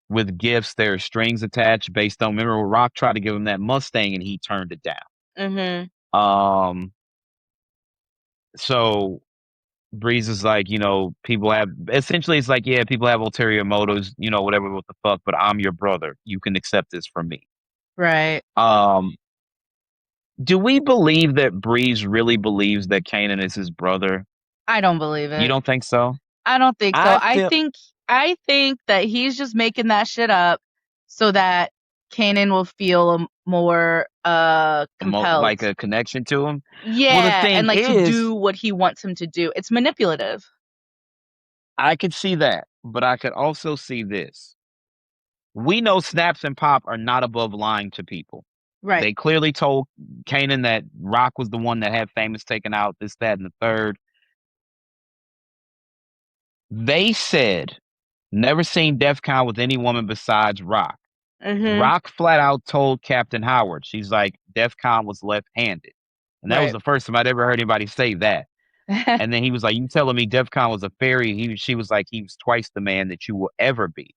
with gifts there are strings attached based on remember when Rock tried to give him that Mustang and he turned it down. Mhm. Um so Breeze is like, people have essentially it's like, yeah, people have ulterior motives, whatever, what the fuck, but I'm your brother. You can accept this from me. Right. Um, do we believe that Breeze really believes that Kanan is his brother? I don't believe You it. don't think so? I don't think so. I feel I think that he's just making that shit up so that Kanan will feel more compelled. like a connection to him. Well, the Yeah, and thing like to is, do what he wants him to do. It's manipulative. I could see that, but I could also see this. We know Snaps and Pop are not above lying to people. Right. They clearly told Kanan that Rock was the one that had Famous taken out, this, that, and the third. They said, never seen DEFCON with any woman besides Rock. Mhm. Rock flat out told Captain Howard, she's like, DEFCON was left handed. And that was Right. the first time I'd ever heard anybody say that. And then he was like, you telling me DEFCON was a fairy? She was like, he was twice the man that you will ever be.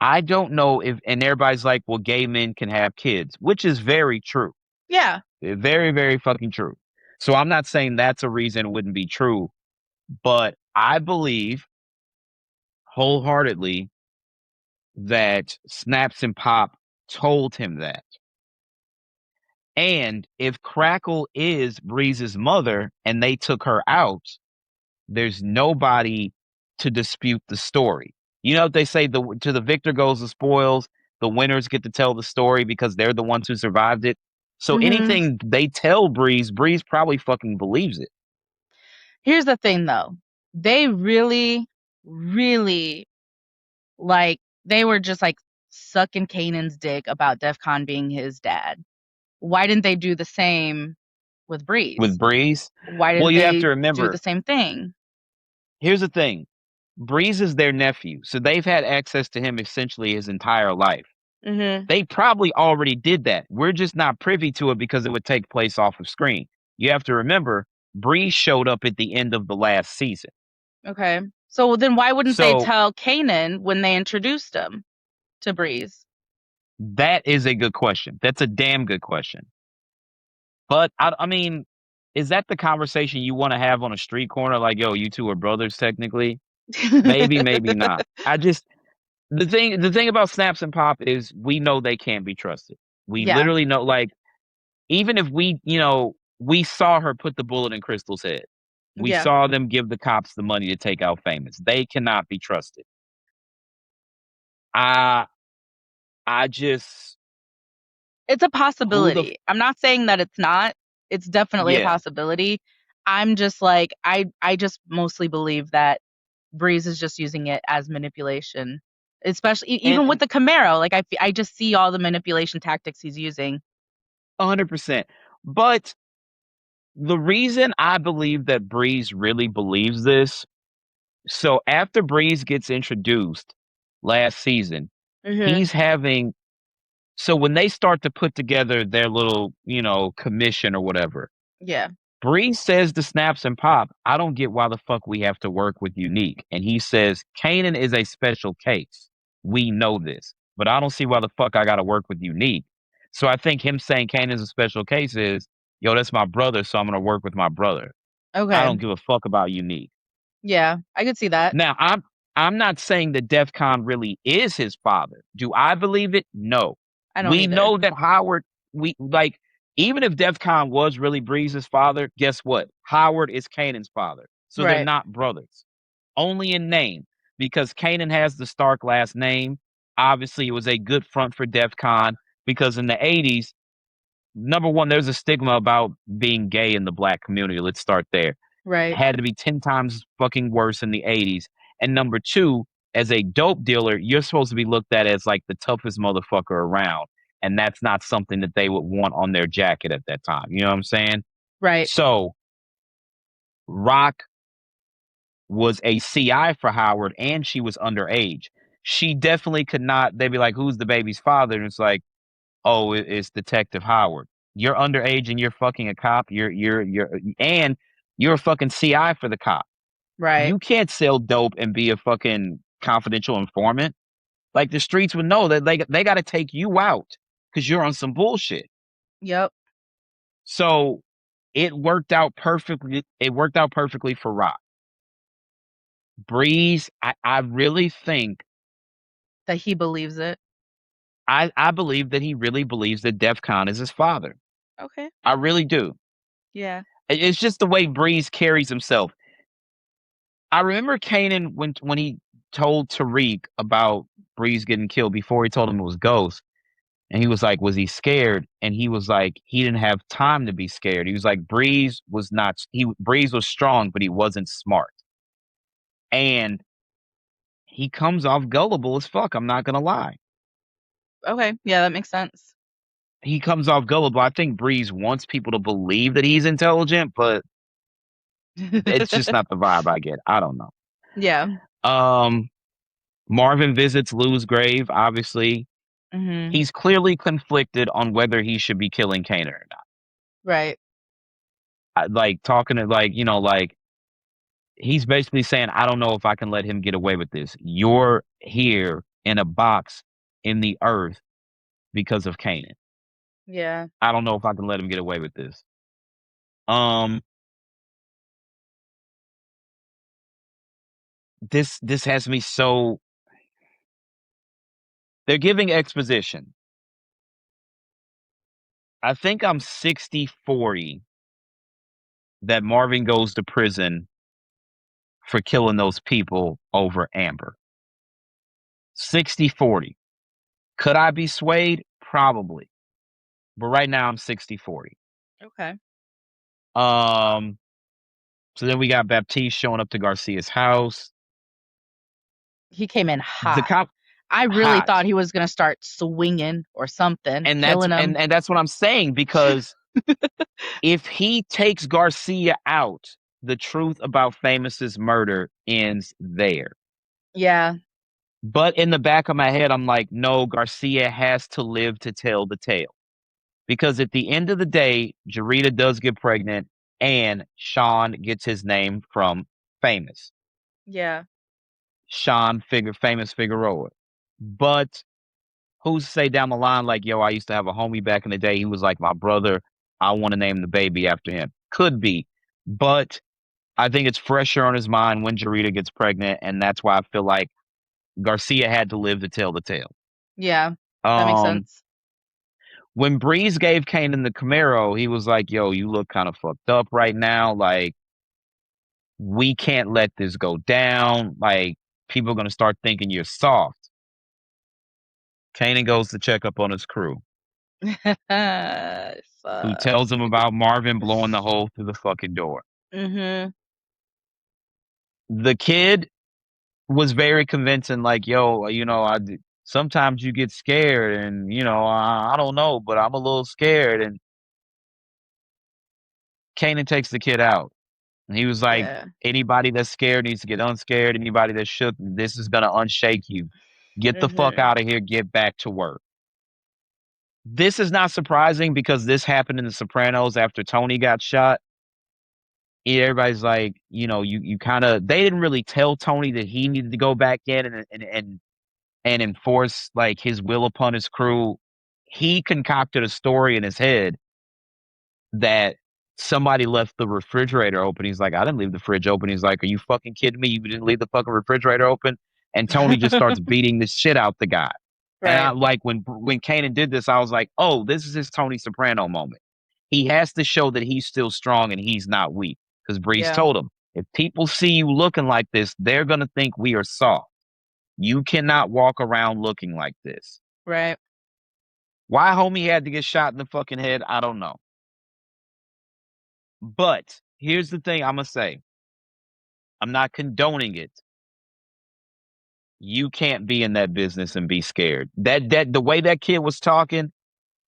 I don't know if, and everybody's like, well, gay men can have kids, which is very true. Yeah. Very, very fucking true. So I'm not saying that's a reason it wouldn't be true, but I believe wholeheartedly that Snaps and Pop told him that. And if Crackle is Breeze's mother and they took her out, there's nobody to dispute the story. You know, they say to the victor goes the spoils, the winners get to tell the story because they're the ones who survived it. So Mhm. anything they tell Breeze probably fucking believes it. Here's the thing though. They really really like they were just like sucking Kanan's dick about DEFCON being his dad. Why didn't they do the same with With Breeze? Breeze, Why well, didn't you have to they do the remember, same thing? here's the thing. Breeze is their nephew, so they've had access to him essentially his entire life. Mhm. They probably already did that. We're just not privy to it because it would take place off of screen. You have to remember, Bree showed up at the end of the last season. Okay. So then why wouldn't they So tell Kanan when they introduced him to Breeze? that is a good question. That's a damn good question. But I mean, is that the conversation you want to have on a street corner? Like, yo, you two are brothers technically? Maybe, maybe not. The thing about Snaps and Pop is we know they can't be trusted. We Yeah. literally know, like, even if we saw her put the bullet in Crystal's head. We Yeah. saw them give the cops the money to take out Famous. They cannot be trusted. I I just It's a Who the possibility. I'm not saying that it's not. It's definitely a yeah. possibility. I'm just like I just mostly believe that Breeze is just using it as manipulation. Especially even with And the Camaro, like I just see all the manipulation tactics he's using. 100%. But the reason I believe that Breeze really believes this, so after Breeze gets introduced last season, Mhm. he's having so when they start to put together their little, commission or whatever, Yeah. Bree says to Snaps and Pop, I don't get why the fuck we have to work with Unique. And he says, Kanan is a special case. We know this, but I don't see why the fuck I got to work with Unique. So I think him saying Kanan is a special case is, yo, that's my brother, so I'm going to work with my brother. I don't Okay. give a fuck about Unique. Yeah, I could see that. Now, I'm not saying that DEFCON really is his father. Do I believe it? No. I don't We either. know that Howard, we like, even if DEFCON was really Breeze's father, guess what? Howard is Kanan's father. So they're Right. not brothers. Only in name. Because Kanan has the Stark last name. Obviously, it was a good front for DEFCON because in the 80s, number one, there's a stigma about being gay in the black community. Let's start there. Right. Had to be 10 times fucking worse in the 80s. And number two, as a dope dealer, you're supposed to be looked at as like the toughest motherfucker around. And that's not something that they would want on their jacket at that time. You know what I'm saying? Right. So Rock was a CI for Howard and she was underage. She definitely could not, they'd be like, who's the baby's father? And it's like, oh, it's Detective Howard. You're underage and you're fucking a cop. And you're a fucking CI for the cop. Right. You can't sell dope and be a fucking confidential informant. Like the streets would know that they got to take you out because you're on some bullshit. Yep. So it worked out perfectly. It worked out perfectly for Rock. Breeze, I really think That he believes it. I believe that he really believes that DEFCON is his father. Okay. I really do. Yeah. It's just the way Breeze carries himself. I remember Kanan when he told Tariq about Breeze getting killed before he told him it was Ghost. And he was like, was he scared? And he was like, he didn't have time to be scared. He was like, Breeze was strong, but he wasn't smart. And he comes off gullible as fuck. I'm not gonna lie. Okay. Yeah, that makes sense. He comes off gullible. I think Breeze wants people to believe that he's intelligent, but it's just not the vibe I get. I don't know. Yeah. Um, Marvin visits Lou's grave. Obviously, Mhm. he's clearly conflicted on whether he should be killing Kaner or not. Right. Like talking to like he's basically saying, I don't know if I can let him get away with this. You're here in a box in the earth because of Canaan. Yeah. I don't know if I can let him get away with this. Um, this has me so they're giving exposition. I think I'm 60-40 that Marvin goes to prison for killing those people over Amber. 60-40. Could I be swayed? Probably. But right now I'm 60-40. Okay. Um, so then we got Baptiste showing up to Garcia's house. He came in The hot. cop I really hot. thought he was gonna start swinging or something, And that's killing him. and that's what I'm saying because if he takes Garcia out, the truth about Famous's murder ends there. Yeah. But in the back of my head, I'm like, no, Garcia has to live to tell the tale. Because at the end of the day, Jarita does get pregnant and Sean gets his name from Famous. Yeah. Famous Figueroa. But who's to say down the line, like, yo, I used to have a homie back in the day. He was like my brother. I want to name the baby after him. Could be. But I think it's fresher on his mind when Jarita gets pregnant. And that's why I feel like Garcia had to live to tell the tale. Yeah. That makes Um, sense. when Breeze gave Kanan the Camaro, he was like, yo, you look kind of fucked up right now. Like, we can't let this go down. Like, people are going to start thinking you're soft. Kanan goes to check up on his crew. who tells Fuck. him about Marvin blowing the hole through the fucking door. Mhm. The kid was very convincing, like, yo, sometimes you get scared and, I don't know, but I'm a little scared. And Kanan takes the kid out. And he was like, Yeah. anybody that's scared needs to get unscared. Anybody that's shook, this is going to unshake you. Get the fuck Mhm. out of here. Get back to work. This is not surprising because this happened in The Sopranos after Tony got shot. Everybody's like, you kind of, they didn't really tell Tony that he needed to go back in and enforce like his will upon his crew. He concocted a story in his head that somebody left the refrigerator open. He's like, I didn't leave the fridge open. He's like, are you fucking kidding me? You didn't leave the fucking refrigerator open? And Tony just starts beating the shit out the guy. And I Right. like when Kanan did this, I was like, oh, this is his Tony Soprano moment. He has to show that he's still strong and he's not weak. Because Breeze Yeah. told him, if people see you looking like this, they're gonna think we are soft. You cannot walk around looking like this. Right. Why homie had to get shot in the fucking head, I don't know. But here's the thing I'm gonna say. I'm not condoning it. You can't be in that business and be scared. That the way that kid was talking,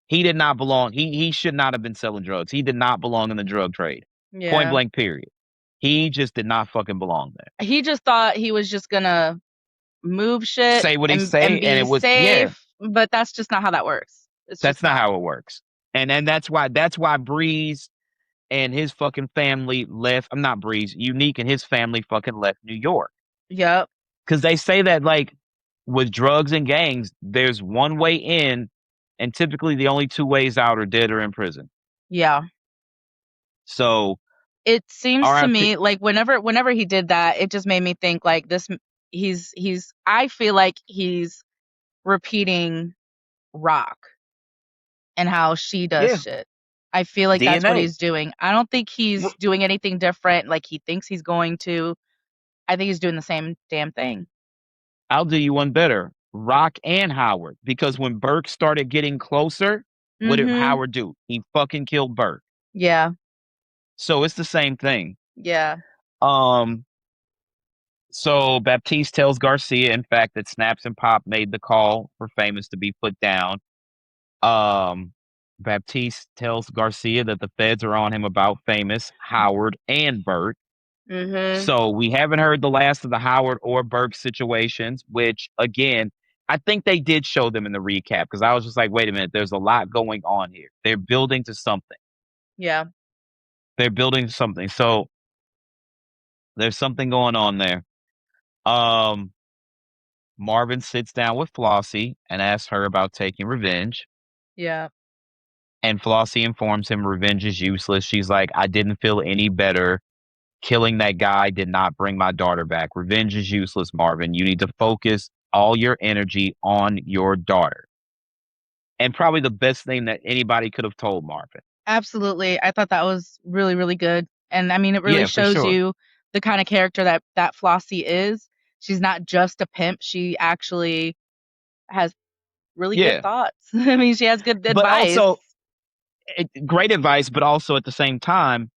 he did not belong. He should not have been selling drugs. He did not belong in the drug trade. Point Yeah. blank period. He just did not fucking belong there. He just thought he was just gonna move shit Say what he and say, and be it was yeah, safe, but that's just not how that works. It's that's just not not. how it works. And that's why Breeze and his fucking family left. I'm not Breeze, Unique and his family fucking left New York. Yep. Because they say that like with drugs and gangs, there's one way in, and typically the only two ways out are dead or in prison. Yeah. So It seems to RIP. me like whenever he did that, it just made me think like this he's I feel like he's repeating Rock and how she does Yeah, shit. I feel like that's what DNA. he's doing. I don't think he's R- doing anything different like he thinks he's going to. I think he's doing the same damn thing. I'll do you one better. Rock and Howard, because when Burke started getting closer, what did Mhm. Howard do? He fucking killed Burke. Yeah. So it's the same thing. Yeah. Um, so Baptiste tells Garcia, in fact, that Snaps and Pop made the call for Famous to be put down. Um, Baptiste tells Garcia that the feds are on him about Famous, Howard, and Burke. Mhm. So we haven't heard the last of the Howard or Burke situations, which again, I think they did show them in the recap because I was just like, wait a minute, there's a lot going on here. They're building to something. Yeah. They're building to something. So there's something going on there. Um, Marvin sits down with Flossie and asks her about taking revenge. Yeah. And Flossie informs him revenge is useless. She's like, I didn't feel any better. Killing that guy did not bring my daughter back. Revenge is useless, Marvin. You need to focus all your energy on your daughter. And probably the best thing that anybody could have told Marvin. Absolutely. I thought that was really, really good. And I mean, it really Yeah, for shows sure. you the kind of character that Flossie is. She's not just a pimp. She actually has really good Yeah. thoughts. I mean, she has good But advice. also, great advice, but also at the same time,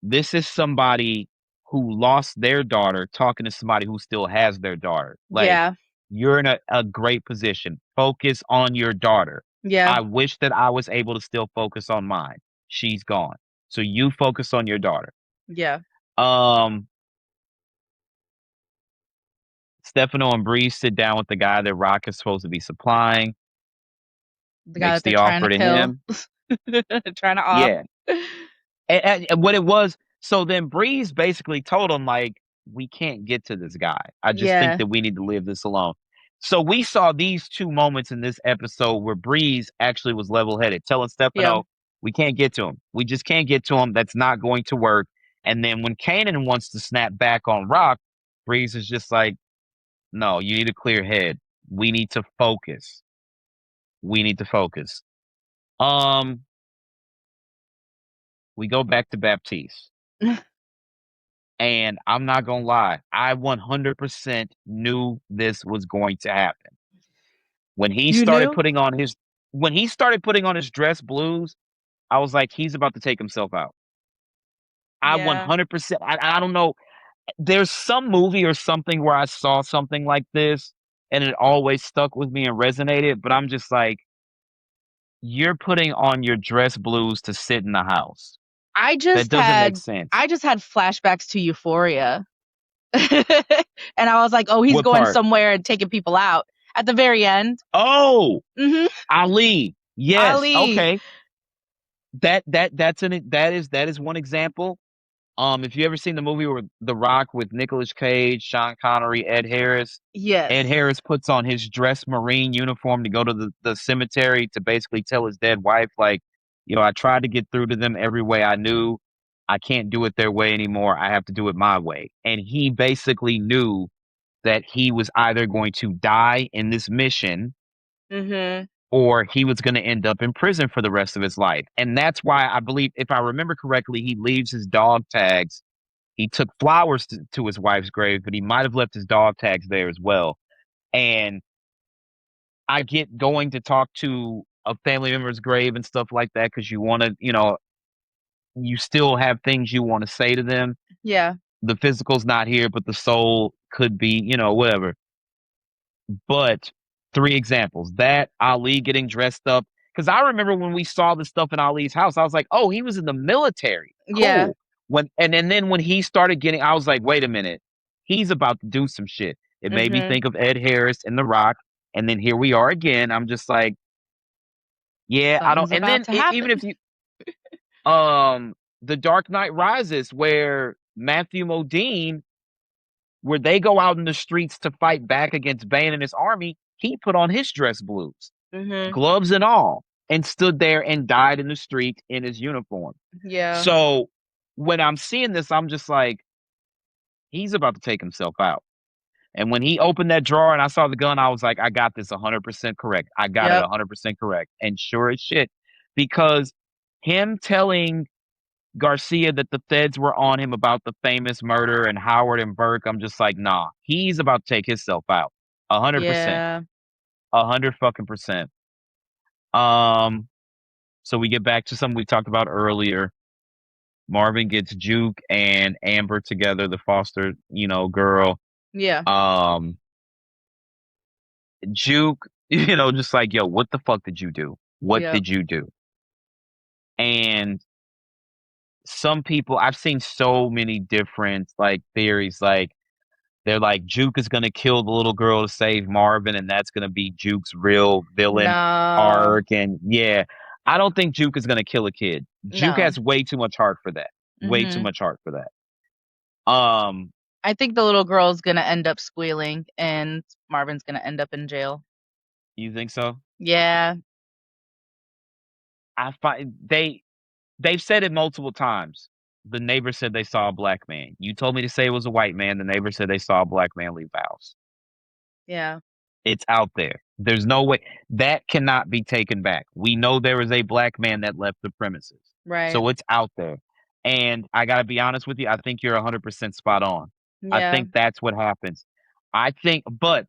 this is somebody who lost their daughter talking to somebody who still has their daughter. Like, Yeah. you're in a great position. Focus on your daughter. Yeah. I wish that I was able to still focus on mine. She's gone. So you focus on your daughter. Yeah. Um, Stefano and Bree sit down with the guy that Rock is supposed to be supplying, The guy makes that they're the trying offer to to kill, him. trying to off. Yeah. And what it was, so then Breeze basically told him, like, we can't get to this guy. I just think Yeah. that we need to leave this alone. So we saw these two moments in this episode where Breeze actually was level headed, telling Yeah. Stefano, we can't get to him. We just can't get to him. That's not going to work. And then when Kanan wants to snap back on Rock, Breeze is just like, no, you need a clear head. We need to focus. We need to focus. Um, we go back to Baptiste. And I'm not gonna lie, I 100% knew this was going to happen. When he You started knew? putting on his when he started putting on his dress blues, I was like, he's about to take himself out. I Yeah. 100%. I don't know. There's some movie or something where I saw something like this, and it always stuck with me and resonated. But I'm just like, you're putting on your dress blues to sit in the house. I That just doesn't make had sense. I just had flashbacks to Euphoria. And I was like, "Oh, he's What going part? somewhere and taking people out." At the very end. Oh, Mhm. Ali. Yes. Ali. Okay. That is one example. If you ever seen the movie with The Rock with Nicolas Cage, Sean Connery, Ed Yes. Harris puts on his dress marine uniform to go to the cemetery to basically tell his dead wife, like, I tried to get through to them every way I knew. I can't do it their way anymore. I have to do it my way. And he basically knew that he was either going to die in this mission Mhm. or he was going to end up in prison for the rest of his life. And that's why I believe, if I remember correctly, he leaves his dog tags. He took flowers to his wife's grave, but he might have left his dog tags there as well. And I get going to talk to a family member's grave and stuff like that because you want to, you still have things you want to say to them. Yeah. The physical's not here, but the soul could be, whatever. But three examples that Ali getting dressed up. Because I remember when we saw the stuff in Ali's house, I was like, oh, he was in the military. Yeah. Cool. And then when he started getting, I was like, wait a minute, he's about to do some shit. It made me Mhm. think of Ed Harris and The Rock. And then here we are again. I'm just like, yeah, I don't. Something's And about then to happen. even if you, The Dark Knight Rises, where Matthew Modine, where they go out in the streets to fight back against Bane and his army, he put on his dress blues, Mhm. gloves and all, and stood there and died in the street in his uniform. Yeah. So when I'm seeing this, I'm just like, he's about to take himself out. And when he opened that drawer and I saw the gun, I was like, I got this 100% correct. I got it Yep. 100% correct. And sure as shit, because him telling Garcia that the feds were on him about the famous murder and Howard and Burke, I'm just like, nah, he's about to take himself out. 100%. Yeah. 100 fucking percent. Um, so we get back to something we talked about earlier. Marvin gets Juke and Amber together, the foster, girl. Yeah. Um, Juke, just like, yo, what the fuck did you do? What Yep. did you do? And some people, I've seen so many different like theories, like they're like Juke is gonna kill the little girl to save Marvin, and that's gonna be Juke's real villain No. arc. And yeah, I don't think Juke is gonna kill a kid. Juke No. has way too much heart for that. Way too Mhm. much heart for that. Um, I think the little girl's gonna end up squealing and Marvin's gonna end up in jail. you think so? Yeah. I find they've said it multiple times. The neighbor said they saw a black man. You told me to say it was a white man. The neighbor said they saw a black man leave the house. Yeah. It's out there. There's no way that cannot be taken back. We know there is a black man that left the premises. Right. So it's out there. And I got to be honest with you, I think you're 100% spot on. I Yeah. think that's what happens. But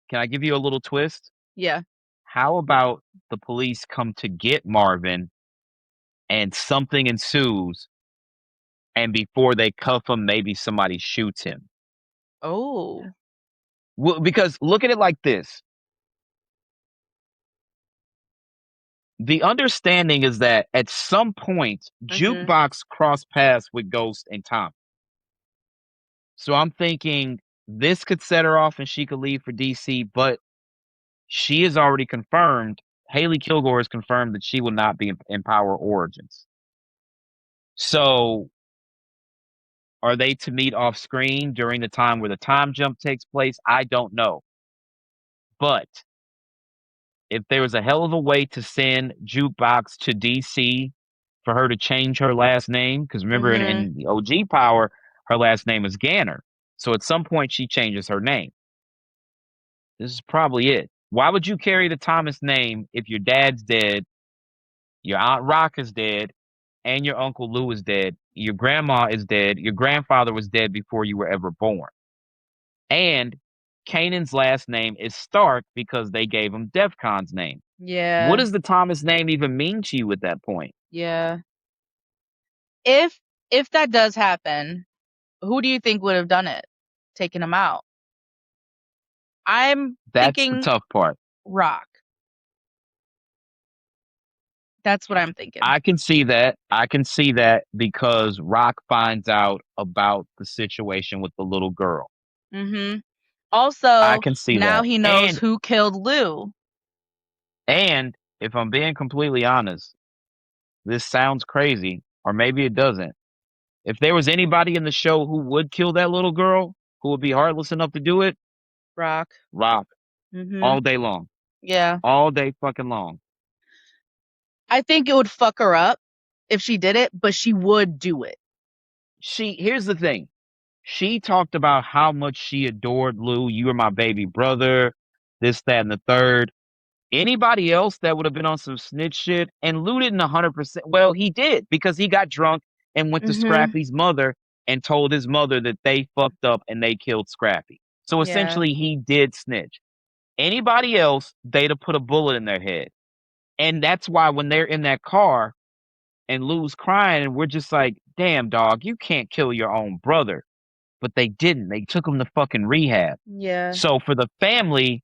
can I give you a little twist? Yeah. How about the police come to get Marvin and something ensues, and before they cuff him, maybe somebody shoots him? Oh. Well, because look at it like this. The understanding is that at some point, Mhm. Jukebox crossed paths with Ghost and Tom. So I'm thinking this could set her off and she could leave for DC, but she is already confirmed. Haley Kilgore has confirmed that she will not be in Power Origins. So are they to meet off screen during the time where the time jump takes place? I don't know. But if there was a hell of a way to send Jukebox to DC for her to change her last name, because remember Mhm. in the OG Power, her last name is Ganner. So at some point she changes her name. This is probably it. Why would you carry the Thomas name if your dad's dead, your Aunt Rock is dead, and your Uncle Lou is dead, your grandma is dead, your grandfather was dead before you were ever born? And Kanan's last name is Stark because they gave him Defcon's name. What Yeah. does the Thomas name even mean to you at that point? Yeah. If if that does happen, who do you think would have done it? Taken him out? I'm That's the thinking tough part. Rock. That's what I'm thinking. I can see that. I can see that because Rock finds out about the situation with the little girl. Mhm. I Also, can see now that. he knows who killed Lou. And if I'm being completely honest, this sounds crazy, or maybe it doesn't. If there was anybody in the show who would kill that little girl, who would be heartless enough to do it, Rock. Rock, Mhm. all day long, Yeah. all day fucking long. I think it would fuck her up if she did it, but she would do it. Here's the thing. She talked about how much she adored Lou. You were my baby brother, this, that, and the third. Anybody else that would have been on some snitch shit, and Lou didn't 100%. Well, he did because he got drunk and went to Mhm. Scrappy's mother and told his mother that they fucked up and they killed Scrappy. So Yeah. essentially, he did snitch. Anybody else, they'd have put a bullet in their head. And that's why when they're in that car and Lou's crying, and we're just like, damn, dog, you can't kill your own brother. But they didn't. They took him to fucking rehab. Yeah. So for the family,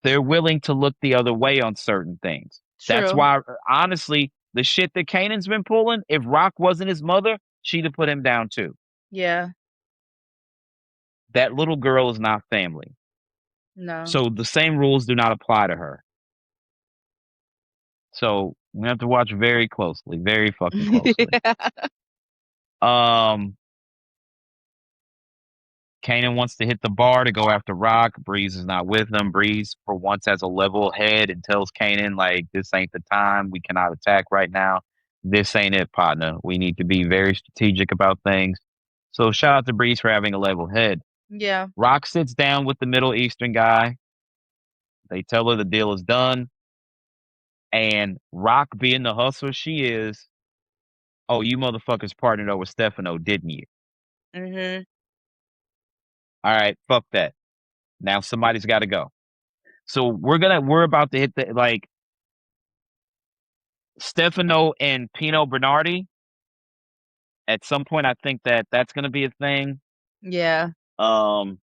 they're willing to look the other way on certain things. That's True. why, honestly, the shit that Kanan's been pulling, if Rock wasn't his mother, she'd have put him down too. Yeah. That little girl is not family. No. So the same rules do not apply to her. So we have to watch very closely, very fucking closely. Yeah. Um, Kanan wants to hit the bar to go after Rock. Breeze is not with them. Breeze, for once, has a level head and tells Kanan, like, this ain't the time. We cannot attack right now. This ain't it, partner. We need to be very strategic about things. So shout out to Breeze for having a level head. Yeah. Rock sits down with the Middle Eastern guy. They tell her the deal is done. And Rock, being the hustler she is, oh, you motherfuckers partnered over Stefano, didn't you? Mhm. All right, fuck that. Now somebody's got to go. So we're about to hit the, like, Stefano and Pino Bernardi. At some point, I think that that's going to be a thing. Yeah. Um,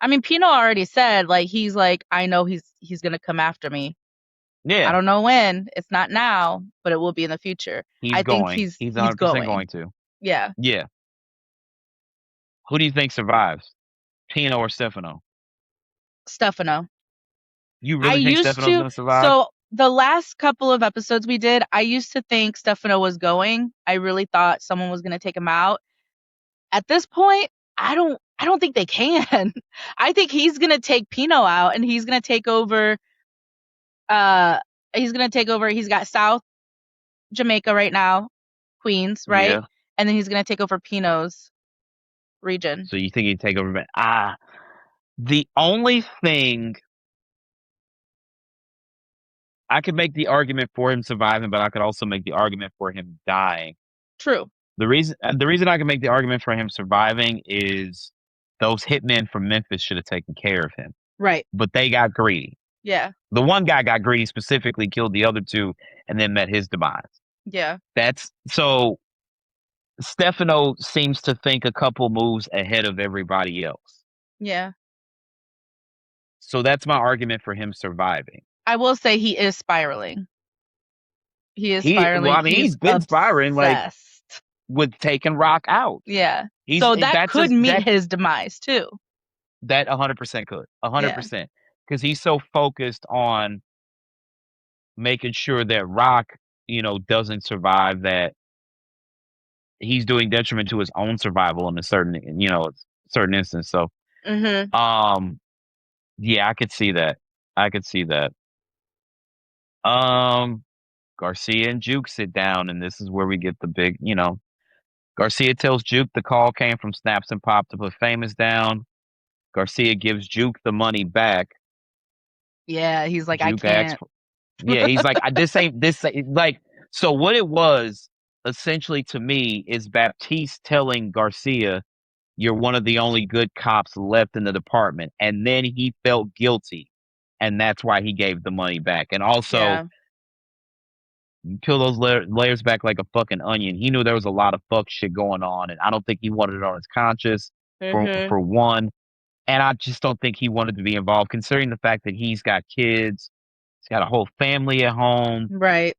I mean, Pino already said, like, he's like, I know he's gonna come after me. I yeah, don't know when. It's not now, but it will be in the future. he's I think going. he's He's he's 100% going. going to. Yeah. Yeah. Who do you think survives, Pino or Stefano? Stefano. You I really think used Stefano's to going to survive? so the last couple of episodes we did, I used to think Stefano was going. I really thought someone was gonna take him out. At this point, I don't think they can. I think he's gonna take Pino out and he's gonna take over uh he's got South Jamaica right now, Queens, right? Yeah. And then he's gonna take over Pino's region. So you think he'd take over? The only thing I could make the argument for him surviving, but I could also make the argument for him dying. True. The reason I can make the argument for him surviving is those hitmen from Memphis should have taken care of him, Right. but they got greedy. Yeah. The one guy got greedy, specifically killed the other two, and then met his demise. Yeah. That's so. Stefano seems to think a couple moves ahead of everybody else. Yeah. So that's my argument for him surviving. I will say he is spiraling. He is Well, spiraling. I mean, He's he's been spiraling like obsessed. with taking Rock out. Yeah. He's So that that's could just meet that his demise too. that 100% could Yeah. 100% because he's so focused on making sure that Rock, doesn't survive, that he's doing detriment to his own survival in a certain instance. So, Mhm. um, yeah, I could see that. I could see that. Um, Garcia and Juke sit down, and this is where we get the big, Garcia tells Juke the call came from Snaps and Pop to put Famous down. Garcia gives Juke the money back. Yeah, he's like, I Juke asks, can't. yeah, he's like, like, so what it was essentially to me is Baptiste telling Garcia You're one of the only good cops left in the department. And then he felt guilty. And that's why he gave the money back. And also, Yeah. you peel those layers back like a fucking onion. He knew there was a lot of fuck shit going on. And I don't think he wanted it on his conscience, Mhm. for one. And I just don't think he wanted to be involved, considering the fact that he's got kids, he's got a whole family at home. Right.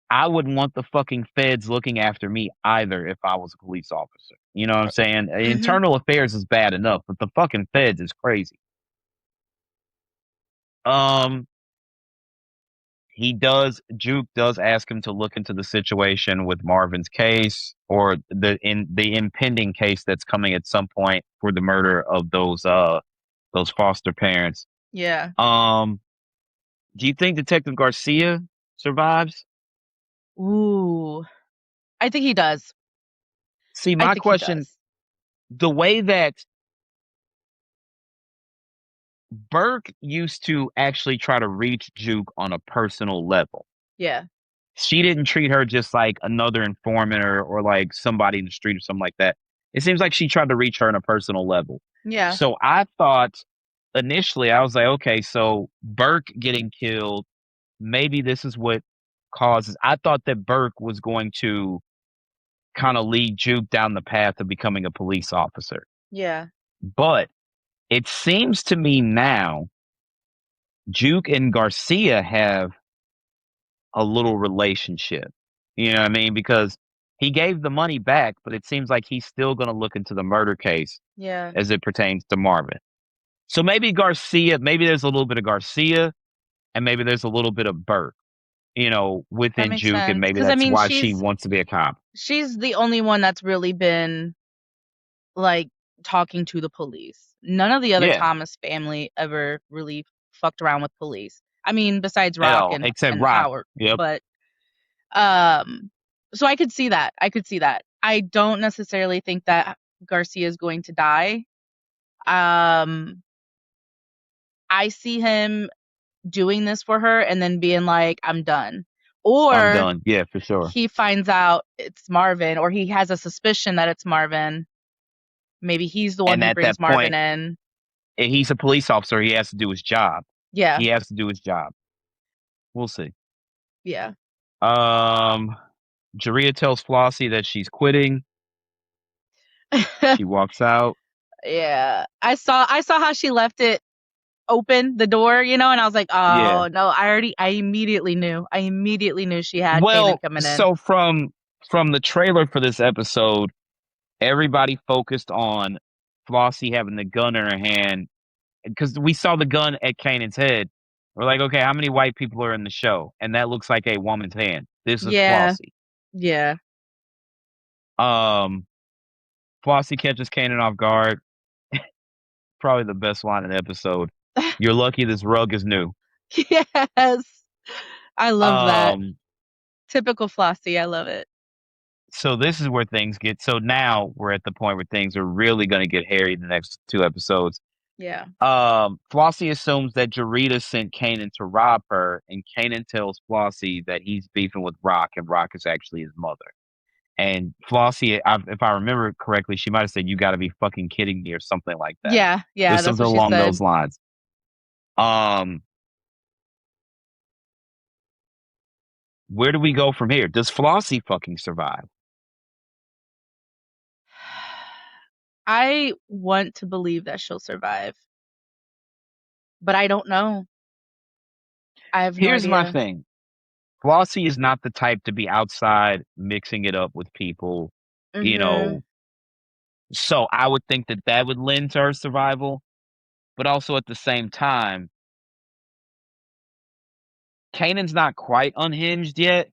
I wouldn't want the fucking feds looking after me either if I was a police officer. You know what I'm saying? Mhm. Internal affairs is bad enough, but the fucking feds is crazy. Um, Juke does ask him to look into the situation with Marvin's case or the impending case that's coming at some point for the murder of those foster parents. Yeah. Um, do you think Detective Garcia survives? Ooh. I think he does. See, I my think he question, does. the way that Burke used to actually try to reach Juke on a personal level. Yeah. She didn't treat her just like another informant or like somebody in the street or something like that. It seems like she tried to reach her on a personal level. Yeah. So I thought initially, I was like, okay, so Burke getting killed, maybe this is what causes. I thought that Burke was going to kind of lead Juke down the path of becoming a police officer. Yeah. But it seems to me now, Juke and Garcia have a little relationship. You know what I mean? Because he gave the money back, but it seems like he's still going to look into the murder case Yeah. as it pertains to Marvin. So maybe Garcia, maybe there's a little bit of Garcia and maybe there's a little bit of Burke, That within makes Juke, and sense. maybe Because I that's mean, why she wants to be a cop. she's the only one that's really been like talking to the police. None of the other Yeah, Thomas family ever really fucked around with police. I mean, besides at Rock all, except and Rock. Howard, Yep, but um, so I could see that. I could see that. I don't necessarily think that Garcia is going to die. Um, I see him doing this for her and then being like, "I'm done," I'm or done. Yeah, for sure. he finds out it's Marvin, or he has a suspicion that it's Marvin. Maybe he's the one And who at brings that Marvin point, in. he's a police officer. He has to do his job. Yeah, He has to do his job. We'll see. yeah. Um, Jaria tells Flossie that she's quitting. She walks out. Yeah. I saw how she left it open, the door, and I was like, Yeah. "Oh, no, I immediately knew. I immediately knew she had Kanan Well, coming in." so from the trailer for this episode, everybody focused on Flossie having the gun in her hand because we saw the gun at Kanan's head. We're like, okay, how many white people are in the show? And that looks like a woman's hand. This is Yeah. Flossie. Yeah. Um, Flossie catches Kanan off guard. Probably the best line in the episode. You're lucky this rug is new. Yes. I love that. Um, Typical Flossie. I love it. so this is where things get. So now we're at the point where things are really going to get hairy in the next two episodes. Yeah. Flossie assumes that Jarita sent Kanan to rob her, and Kanan tells Flossie that he's beefing with Rock, and Rock is actually his mother. And Flossie, if I remember correctly, she might have said, "You got to be fucking kidding me," or something like that. Yeah. It Yeah, was that's something what she along said. those lines. Um, where do we go from here? Does Flossie fucking survive? I want to believe that she'll survive, but I don't know. I have no Here's my idea. thing. Flossie is not the type to be outside mixing it up with people, you Mhm. know. So I would think that that would lend to her survival. But also at the same time, Kanan's not quite unhinged yet,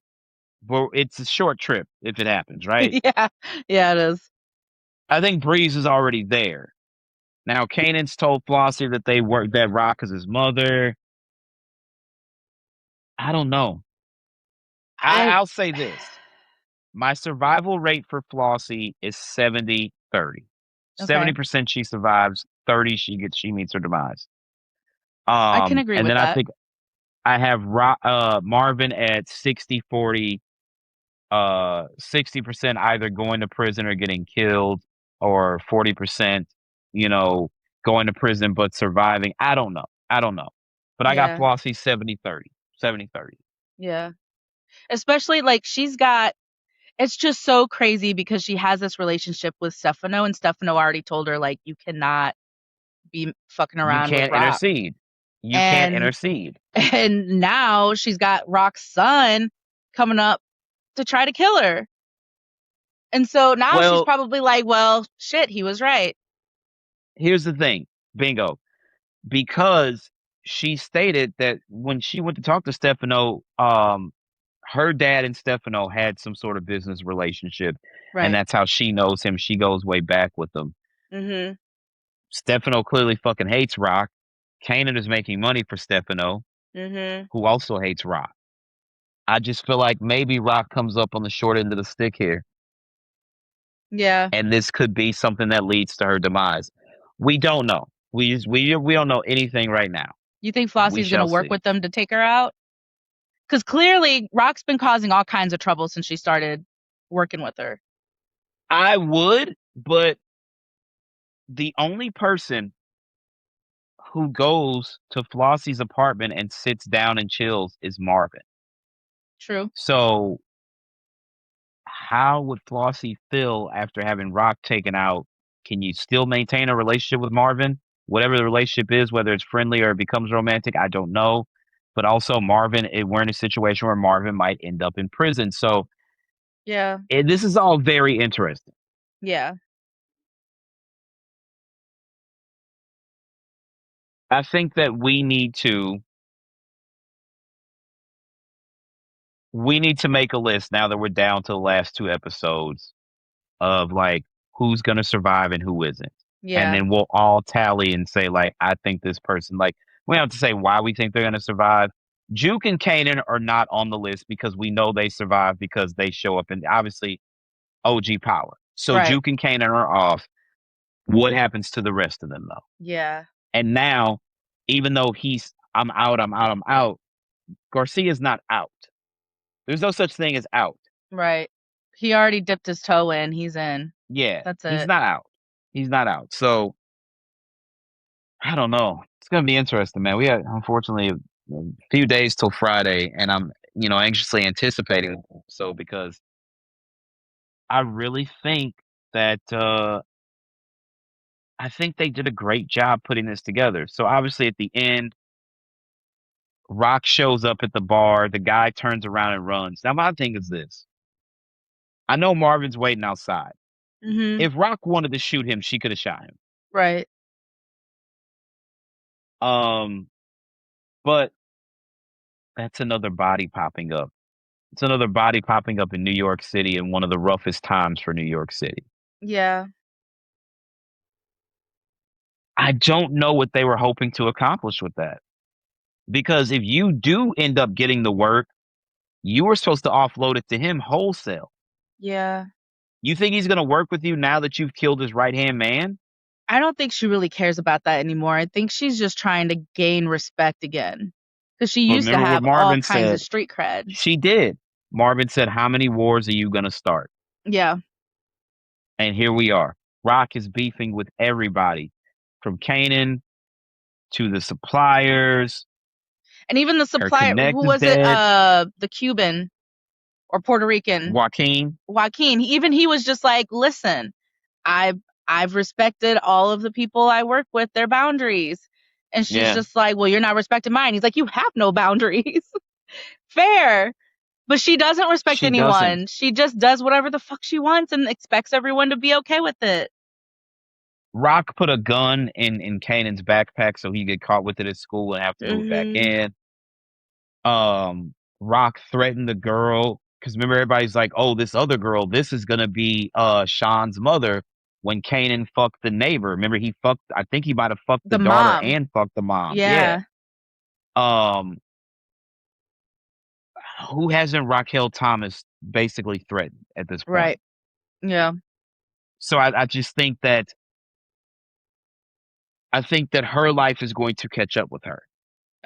but it's a short trip if it happens, right? Yeah. Yeah, it is. I think Breeze is already there. Now Kanan's told Flossie that that Rock is his mother. I don't know. I I'll say this. My survival rate for Flossie is 70-30. Okay. 70% she survives, 30 she meets her demise. I can agree And with then I that. think I have Marvin at 60-40, 60% either going to prison or getting killed. or 40%, you know, going to prison but surviving. I don't know. I don't know. But I got Yeah. Flossie 70-30. 70-30. Yeah. Especially like she's got it's just so crazy because she has this relationship with Stefano, and Stefano already told her like you cannot be fucking You around with can't Rock. intercede. You can't And intercede. and now she's got Rock's son coming up to try to kill her. And so now she's Well, probably like, well, shit, he was right. here's the thing. Bingo. Because she stated that when she went to talk to Stefano, her dad and Stefano had some sort of business relationship, and Right. that's how she knows him. She goes way back with them. Mhm. Stefano clearly fucking hates Rock. Kanan is making money for Stefano, Mhm. who also hates Rock. I just feel like maybe Rock comes up on the short end of the stick here, Yeah. and this could be something that leads to her demise. We don't know. We don't know anything right now. You think We Flossie's gonna shall work see. with them to take her out? Because clearly Rock's been causing all kinds of trouble since she started working with her. I would, but the only person who goes to Flossie's apartment and sits down and chills is Marvin. True. So how would Flossie feel after having Rock taken out? Can you still maintain a relationship with Marvin? Whatever the relationship is, whether it's friendly or it becomes romantic, I don't know. But also, we're in a situation where Marvin might end up in prison. So Yeah. this is all very interesting. Yeah. I think that we need to make a list now that we're down to the last two episodes of like who's gonna survive and who isn't. And Yeah. then we'll all tally and say, like, I think this person, like, we don't have to say why we think they're gonna survive. Juke and Kanan are not on the list because we know they survive because they show up in obviously OG power. So Right. Juke and Kanan are off. What happens to the rest of them though? Yeah. And now, even though I'm out, I'm out, Garcia's not out. There's no such thing as out. Right. He already dipped his toe in. He's in. Yeah, That's he's it. not out. He's not out. So I don't know. It's gonna be interesting, man. We had unfortunately a few days till Friday, and I'm anxiously anticipating. So because I really think that I think they did a great job putting this together. So obviously at the end, Rock shows up at the bar. The guy turns around and runs. Now my thing is this: I know Marvin's waiting outside. Mhm. If Rock wanted to shoot him, she could have shot him. Right. Um, but that's another body popping up. It's another body popping up in New York City in one of the roughest times for New York City. Yeah. I don't know what they were hoping to accomplish with that. Because if you do end up getting the work, you were supposed to offload it to him wholesale. Yeah. You think he's going to work with you now that you've killed his right hand man? I don't think she really cares about that anymore. I think she's just trying to gain respect again. Because she But used to remember what have all Marvin kinds of said? street cred. She did. Marvin said, how many wars are you going to start? Yeah. And here we are. Rock is beefing with everybody from Kanan to the suppliers. And even the Her supplier, connect who is was it? dead. The Cuban or Puerto Rican, Joaquin. Joaquin. Even he was just like, listen, I've I've respected all of the people I work with, their boundaries. And she's Yeah, just like, well, you're not respecting mine. He's like, you have no boundaries. Fair. But she doesn't respect she doesn't. anyone. She just does whatever the fuck she wants and expects everyone to be okay with it. Rock put a gun in Kanan's backpack so he get caught with it at school and have to move back Mhm. in. Rock threatened the girl because remember everybody's like, "Oh, this other girl, this is gonna be Sean's mother." When Kanan fucked the neighbor, remember he fucked. I think he might have fucked the The daughter mom. and fucked the mom. Yeah. Yeah. Um, who hasn't Raquel Thomas basically threatened at this point? Right. Yeah. So I just think that her life is going to catch up with her.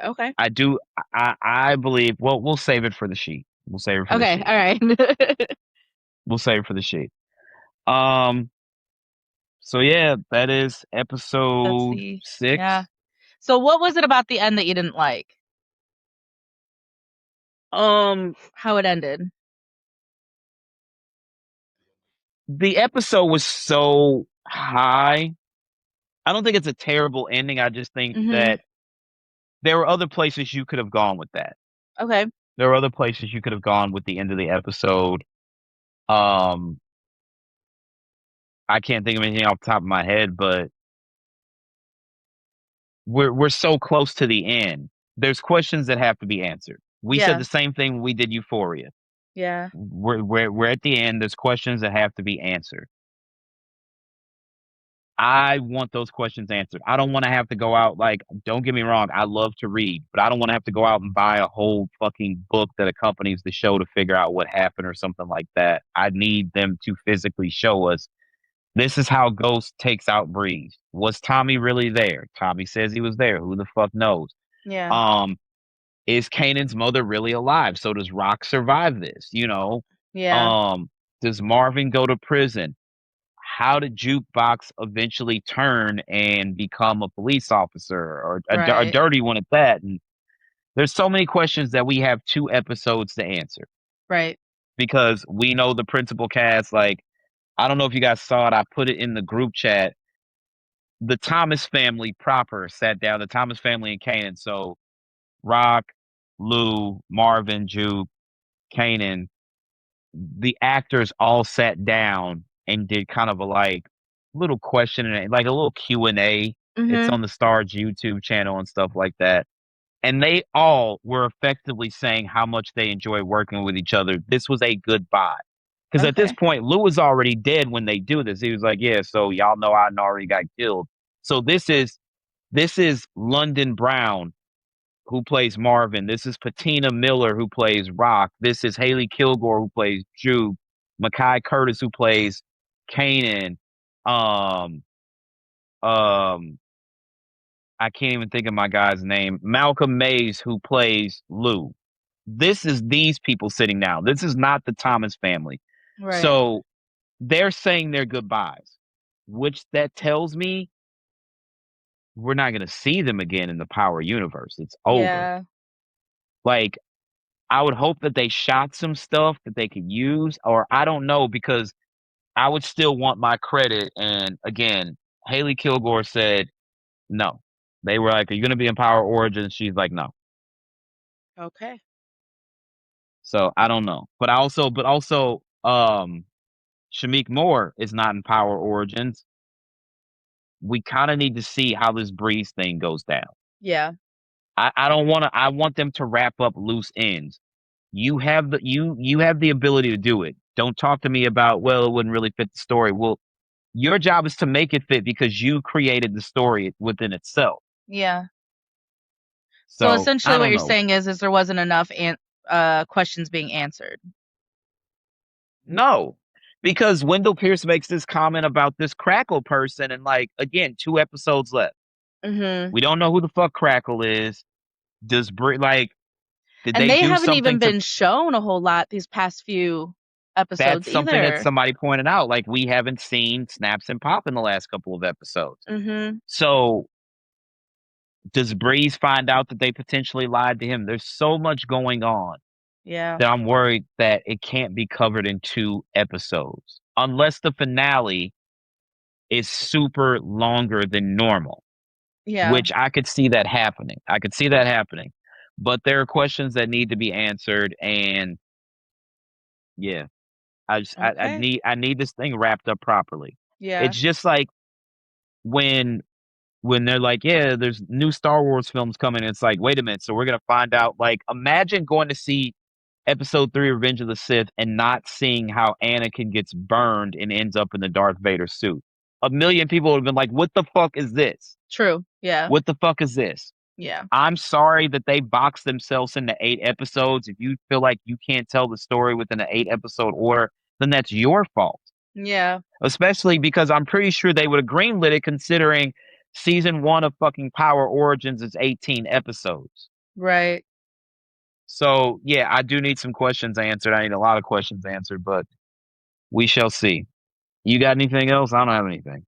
Okay. I do. I believe. Well, we'll save it for the sheet. We'll save it for the Okay. sheet. All right. We'll save it for the sheet. Um, So yeah, that is That's episode the yeah. 6. So what was it about the end that you didn't like? Um, How it ended? the episode was so high. I don't think it's a terrible ending. I just think Mhm. that there were other places you could have gone with that. Okay. There were other places you could have gone with the end of the episode. Um, I can't think of anything off the top of my head, but we're so close to the end. There's questions that have to be answered. We said Yeah. the same thing when we did Euphoria. Yeah. We're at the end. There's questions that have to be answered. I want those questions answered. I don't want to have to go out, like, don't get me wrong, I love to read, but I don't want to have to go out and buy a whole fucking book that accompanies the show to figure out what happened or something like that. I need them to physically show us this is how Ghost takes out Breeze. Was Tommy really there? Tommy says he was there. Who the fuck knows? Yeah. Um, is Kanan's mother really alive? So does Rock survive this? Yeah. Um, does Marvin go to prison? How did Jukebox eventually turn and become a police officer or a Right. dirty one at that? And there's so many questions that we have 2 episodes to answer Right. because we know the principal cast. Like, I don't know if you guys saw it. I put it in the group chat. The Thomas family proper sat down. The Thomas family and Kanan. So Rock, Lou, Marvin, Juke, Kanan, the actors all sat down and did kind of a like little question and like a little Q&A. It's Mhm. on the Stars YouTube channel and stuff like that. And they all were effectively saying how much they enjoy working with each other. This was a goodbye. Because at this Okay. point, Lou was already dead when they do this. He was like, yeah, so y'all know I already got killed. So this is London Brown who plays Marvin. This is Patina Miller who plays Rock. This is Haley Kilgore who plays Jude. Makai Curtis who plays Kanan. Um, um, I can't even think of my guy's name. Malcolm Mays who plays Lou. This is these people sitting down. This is not the Thomas family. Right. So they're saying their goodbyes, which that tells me we're not going to see them again in the Power universe. It's over. Yeah. Like, I would hope that they shot some stuff that they could use, or I don't know, because I would still want my credit. And again, Haley Kilgore said no. They were like, "Are you going to be in Power Origins?" She's like, "No." Okay. So I don't know, but also, Shamik Moore is not in Power Origins. We kind of need to see how this Breeze thing goes down. Yeah. I don't want to. I want them to wrap up loose ends. You have the ability to do it. Don't talk to me about, well, it wouldn't really fit the story. Well, your job is to make it fit because you created the story within itself. Yeah. So So essentially I what don't you're know. saying is there wasn't enough questions being answered. No, because Wendell Pierce makes this comment about this Crackle person, and like again, 2 episodes left. Mhm. We don't know who the fuck Crackle is. Like, did And they they do haven't even something to? been shown a whole lot these past few That's episodes something that either. somebody pointed out. Like, we haven't seen Snaps and Pop in the last couple of episodes. Mhm. So does Breeze find out that they potentially lied to him? There's so much going on Yeah. that I'm worried that it can't be covered in 2 episodes unless the finale is super longer than normal, Yeah. which I could see that happening. I could see that happening. But there are questions that need to be answered, and yeah, Okay. I need this thing wrapped up properly. Yeah. It's just like when they're like, yeah, there's new Star Wars films coming. It's like, wait a minute, so we're gonna find out. Like, imagine going to see Episode 3, Revenge of the Sith, and not seeing how Anakin gets burned and ends up in the Darth Vader suit. A million people would have been like, what the fuck is this? True. Yeah. What the fuck is this? Yeah. I'm sorry that they boxed themselves into 8 episodes. If you feel like you can't tell the story within an 8 episode order, then that's your fault. Yeah. Especially because I'm pretty sure they would have greenlit it considering season 1 of fucking Power Origins is 18 episodes. Right. So yeah, I do need some questions answered. I need a lot of questions answered, but we shall see. You got anything else? I don't have anything.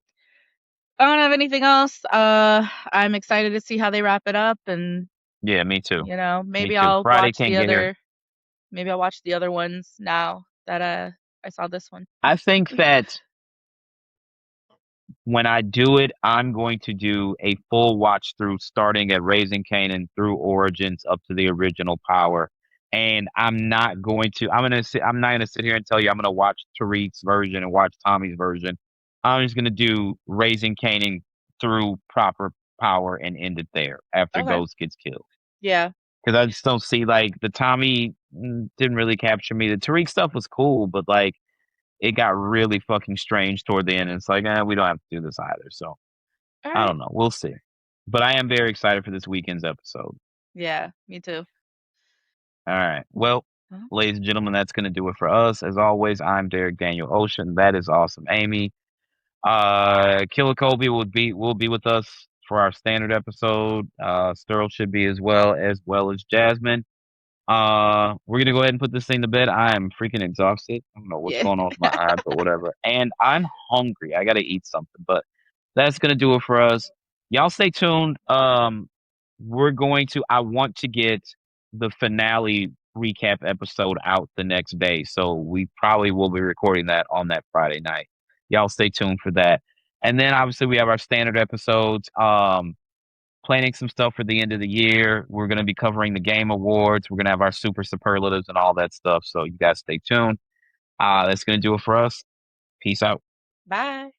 I don't have anything else. I'm excited to see how they wrap it up, and Yeah, me too. Me maybe too. I'll Friday watch can't get here. the other ones now that I saw this one. I think that when I do it, I'm going to do a full watch through starting at Raising Kanan through Origins up to the original Power. And I'm not gonna sit here and tell you I'm gonna watch Tariq's version and watch Tommy's version. I'm just gonna do Raising Kanan through proper Power and end it there after Okay. Ghost gets killed. Yeah. Because I just don't see like the Tommy didn't really capture me. The Tariq stuff was cool, but like it got really fucking strange toward the end. And it's like, we don't have to do this either. So All I right. don't know. We'll see. But I am very excited for this weekend's episode. Yeah, me too. All right. Well, Uh-huh. ladies and gentlemen, that's going to do it for us. As always, I'm Derek Daniel Ocean. That is awesome, Amy. Killer Colby will be with us for our standard episode. Sterl should be as well as Jasmine. We're gonna go ahead and put this thing to bed. I am freaking exhausted. I don't know what's Yeah. going on with my eye, but whatever. And I'm hungry. I gotta eat something. But that's gonna do it for us. Y'all stay tuned. I want to get the finale recap episode out the next day. So we probably will be recording that on that Friday night. Y'all stay tuned for that. And then obviously we have our standard episodes. Planning some stuff for the end of the year. We're going to be covering the game awards. We're going to have our super superlatives and all that stuff. So you guys stay tuned. That's going to do it for us. Peace out. Bye.